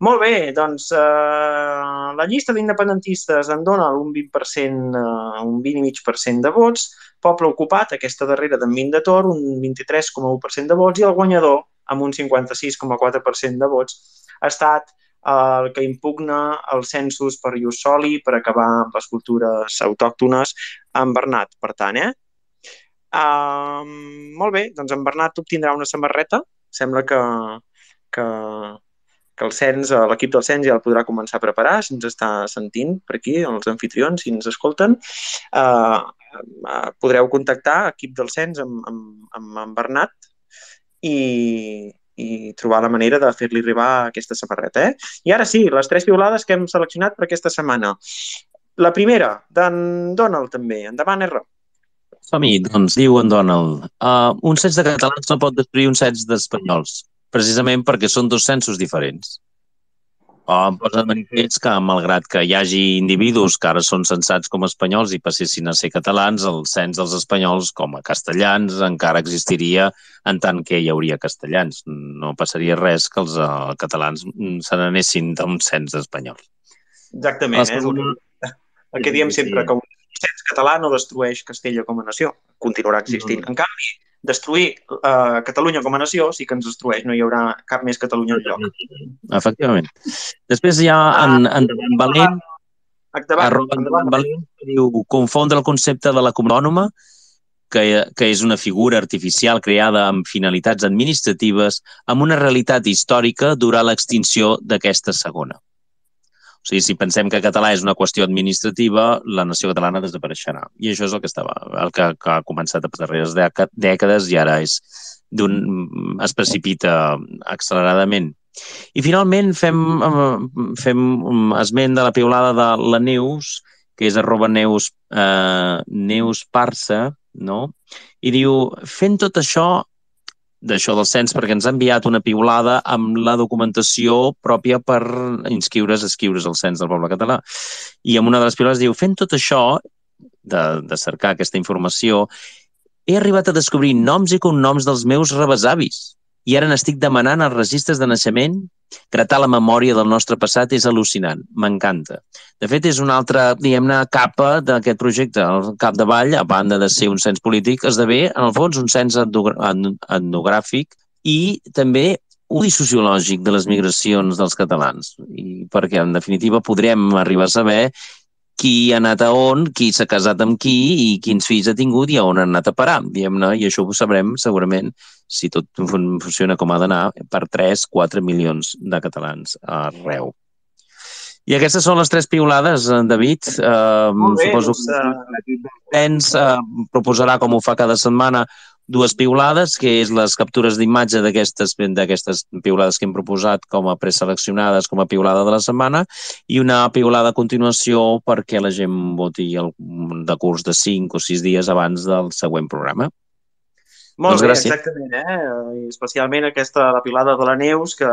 Molt bé, doncs la llista d'independentistes en dona un 20%, un 20,5% de vots, poble ocupat, aquesta darrera d'en Min de Tor, un 23,1% de vots, i el guanyador, amb un 56,4% de vots, ha estat el que impugna els censos per ius soli, per acabar amb les cultures autòctones, en Bernat, per tant, molt bé, doncs en Bernat obtindrà una samarreta, sembla que l'equip del cens ja el podrà començar a preparar, si ens està sentint per aquí, els anfitrions, si ens escolten. Podreu contactar equip del cens amb Bernat i trobar la manera de fer-li arribar aquesta samarreta. I ara sí, les 3 piulades que hem seleccionat per aquesta setmana. La primera, d'en Donald també. Endavant, R. Som-hi, doncs, diu en Donald. Un cens de catalans no pot destruir un cens d'espanyols, precisament perquè són 2 censos diferents. Em posa de manifest que, malgrat que hi hagi individus que ara són censats com a espanyols i passessin a ser catalans, el cens dels espanyols com a castellans encara existiria en tant que hi hauria castellans. No passaria res que els catalans se n'anessin d'un cens d'espanyols. Exactament, és el que diem sempre, que un cens català no destrueix Castella com a nació, continuarà existint. En canvi, destruir Catalunya com a nació sí que ens destrueix, no hi haurà cap més Catalunya enlloc. Efectivament. Després hi ha en Valent, Valent diu confondre el concepte de la comunitat autònoma, que és una figura artificial creada amb finalitats administratives, amb una realitat històrica durant l'extinció d'aquesta segona. O sigui, si pensem que català és una qüestió administrativa, la nació catalana desapareixerà. I això és el que ha començat a les darreres dècades i ara es precipita acceleradament. I finalment fem esment de la piulada de la Neus, que és @neusparsa, no? I diu, fent tot això d'això del cens, perquè ens ha enviat una piulada amb la documentació pròpia per inscriure's al cens del poble català. I en una de les piulades diu, fent tot això, de cercar aquesta informació, he arribat a descobrir noms i cognoms dels meus rebesavis. I ara n'estic demanant els registres de naixement. Gratar la memòria del nostre passat és al·lucinant. M'encanta. De fet, és una altra, diguem-ne, capa d'aquest projecte. El capdavall, a banda de ser un cens polític, esdevé, en el fons, un cens etnogràfic i també un sociològic de les migracions dels catalans. Perquè, en definitiva, podrem arribar a saber qui ha anat a on, qui s'ha casat amb qui i quins fills ha tingut i a on ha anat a parar, diguem-ne, i això ho sabrem segurament, si tot funciona com ha d'anar, per 3-4 milions de catalans arreu. I aquestes són les 3 piulades, David. Suposo que l'equip del cens proposarà, com ho fa cada setmana, dues piulades, que és les captures d'imatge d'aquestes piulades que hem proposat com a preseleccionades, com a piulada de la setmana, i una piulada a continuació perquè la gent voti el decurs de 5 o 6 dies abans del següent programa. Molt Doncs bé, gràcies. exactament, I especialment aquesta, la piulada de la Neus, que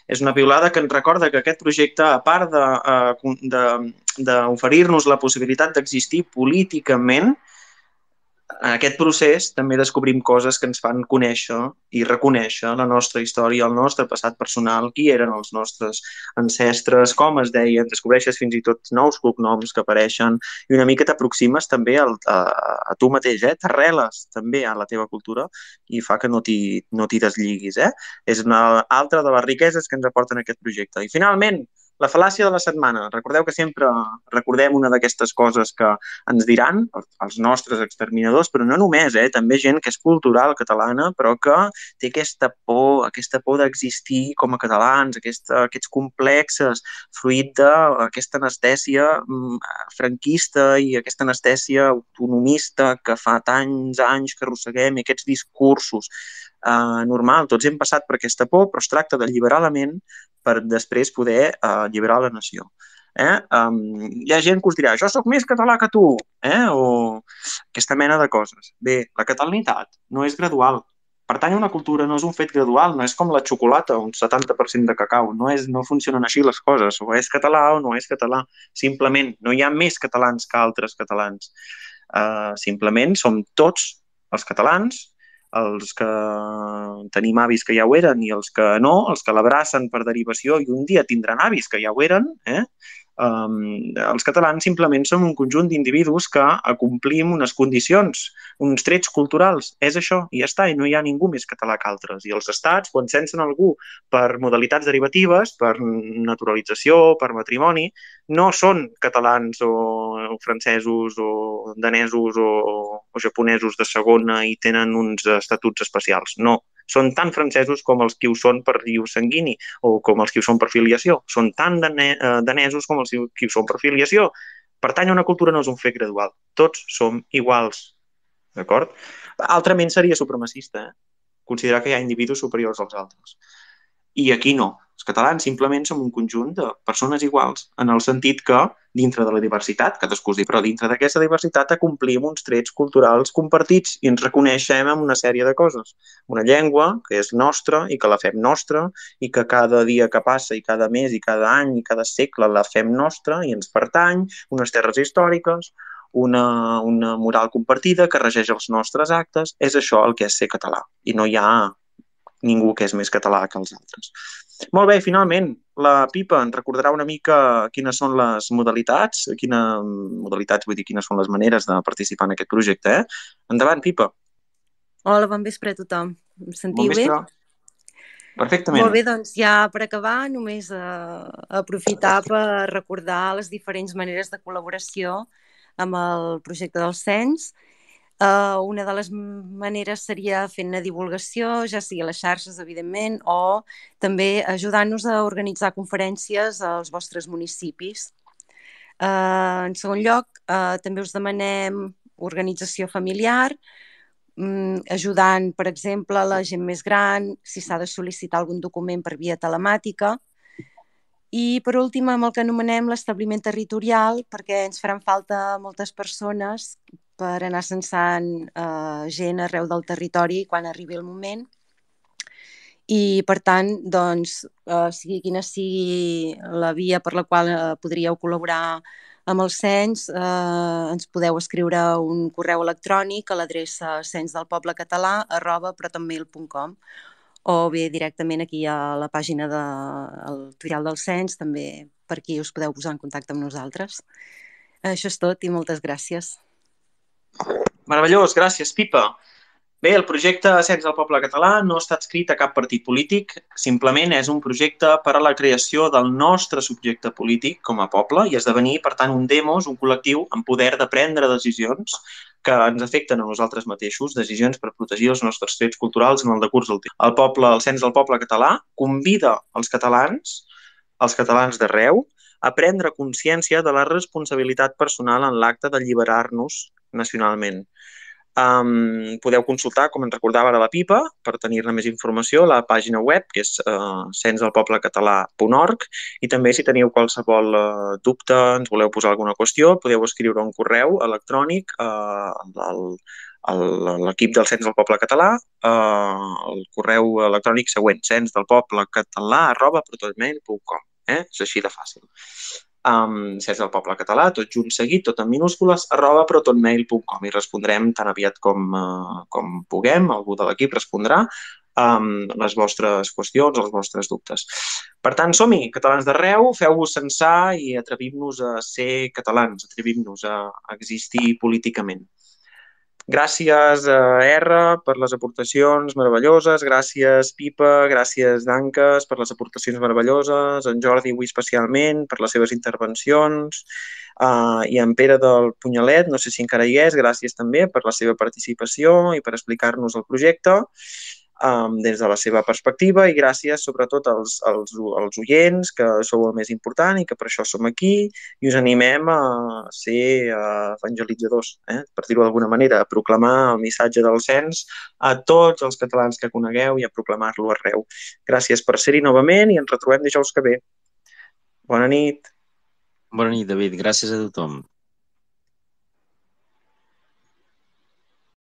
és una piulada que ens recorda que aquest projecte, a part d'oferir-nos la possibilitat d'existir políticament, en aquest procés també descobrim coses que ens fan conèixer i reconèixer la nostra història, el nostre passat personal, qui eren els nostres ancestres, com es deien, descobreixes fins i tot nous cognoms que apareixen i una mica t'aproximes també a tu mateix, t'arreles també a la teva cultura i fa que no t'hi deslligui. És una altra de les riqueses que ens aporten aquest projecte. I finalment, la fal·làcia de la setmana. Recordeu que sempre recordem una d'aquestes coses que ens diran els nostres exterminadors, però no només, també gent que és cultural catalana, però que té aquesta por d'existir com a catalans, aquests complexes, fruit d'aquesta anestèsia franquista i aquesta anestèsia autonomista que fa tants anys que arrosseguem, i aquests discursos. Normal, tots hem passat per aquesta por, però es tracta d'alliberar la ment per després poder alliberar la nació. Hi ha gent que us dirà, jo sóc més català que tu, o aquesta mena de coses. Bé, la catalanitat no és gradual. Pertany a una cultura, no és un fet gradual, no és com la xocolata, un 70% de cacau, no funcionen així les coses, o és català o no és català. Simplement, no hi ha més catalans que altres catalans. Simplement som tots els catalans, els que tenim avis que ja ho eren i els que no, els que l'abracen per derivació i un dia tindran avis que ja ho eren, els catalans simplement som un conjunt d'individus que acomplim unes condicions, uns trets culturals. És això, i ja està, i no hi ha ningú més català que altres. I els estats, quan censen algú per modalitats derivatives, per naturalització, per matrimoni, no són catalans o francesos o danesos o japonesos de segona i tenen uns estatuts especials. No, són tan francesos com els que ho són per riu sanguini o com els que ho són per filiació. Són tan danesos com els que ho són per filiació. Pertany a una cultura no és un fet gradual. Tots som iguals. D'acord? Altrament seria supremacista, considerar que hi ha individus superiors als altres. I aquí no. Els catalans simplement som un conjunt de persones iguals, en el sentit que, dintre de la diversitat, cadascú es diu, però dintre d'aquesta diversitat acomplim uns trets culturals compartits i ens reconeixem en una sèrie de coses. Una llengua que és nostra i que la fem nostra i que cada dia que passa i cada mes i cada any i cada segle la fem nostra i ens pertany, unes terres històriques, una moral compartida que regeix els nostres actes. És això el que és ser català. I no hi ha ningú que és més català que els altres. Molt bé, finalment, la Pipa ens recordarà una mica quines són les modalitats, quines són les maneres de participar en aquest projecte. Endavant, Pipa. Hola, bon vespre a tothom. Em sentiu bé? Perfectament. Molt bé, doncs ja per acabar, només aprofitar per recordar les diferents maneres de col·laboració amb el projecte del cens. Una de les maneres seria fent-ne divulgació, ja sigui a les xarxes, evidentment, o també ajudant-nos a organitzar conferències als vostres municipis. En segon lloc, també us demanem organització familiar, ajudant, per exemple, la gent més gran, si s'ha de sol·licitar algun document per via telemàtica. I, per últim, amb el que anomenem l'establiment territorial, perquè ens faran falta moltes persones per anar censant gent arreu del territori quan arribi el moment. I, per tant, doncs, sigui quina sigui la via per la qual podríeu col·laborar amb el cens, ens podeu escriure un correu electrònic a l'adreça censdelpoblecatalà@protonmail.com o bé directament aquí a la pàgina del tutorial del cens, també per aquí us podeu posar en contacte amb nosaltres. Això és tot i moltes gràcies. Meravellós, gràcies, Pipa. Bé, el projecte Cens del Poble Català no està adscrit a cap partit polític, simplement és un projecte per a la creació del nostre subjecte polític com a poble i esdevenir, per tant, un demos, un col·lectiu amb poder de prendre decisions que ens afecten a nosaltres mateixos, decisions per protegir els nostres trets culturals en el decurs del temps. El Cens del Poble Català convida els catalans d'arreu, a prendre consciència de la responsabilitat personal en l'acte d'alliberar-nos nacionalment. Podeu consultar, com ens recordava ara la Pipa, per tenir-ne més informació, la pàgina web, que és censdelpoblecatalà.org, i també si teniu qualsevol dubte, ens voleu posar alguna qüestió, podeu escriure un correu electrònic a l'equip del Cens del Poble Català, el correu electrònic següent, censdelpoblecatalà@protonmail.com. És així de fàcil. Cens del Poble Català, tot junt seguit, tot en minúscules, @protonmail.com, i respondrem tan aviat com puguem, algú de l'equip respondrà les vostres qüestions, els vostres dubtes. Per tant, som-hi, catalans d'arreu, feu-vos censar i atrevim-nos a ser catalans, atrevim-nos a existir políticament. Gràcies a R per les aportacions meravelloses, gràcies Pipa, gràcies Danques per les aportacions meravelloses, en Jordi avui especialment per les seves intervencions, i en Pere del Punyalet, no sé si encara hi és, gràcies també per la seva participació i per explicar-nos el projecte des de la seva perspectiva, i gràcies sobretot als oients, que sou el més important i que per això som aquí, i us animem a ser evangelitzadors, per dir-ho d'alguna manera, a proclamar el missatge del cens a tots els catalans que conegueu i a proclamar-lo arreu. Gràcies per ser-hi novament i ens retrobem dijous que ve. Bona nit. Bona nit, David. Gràcies a tothom.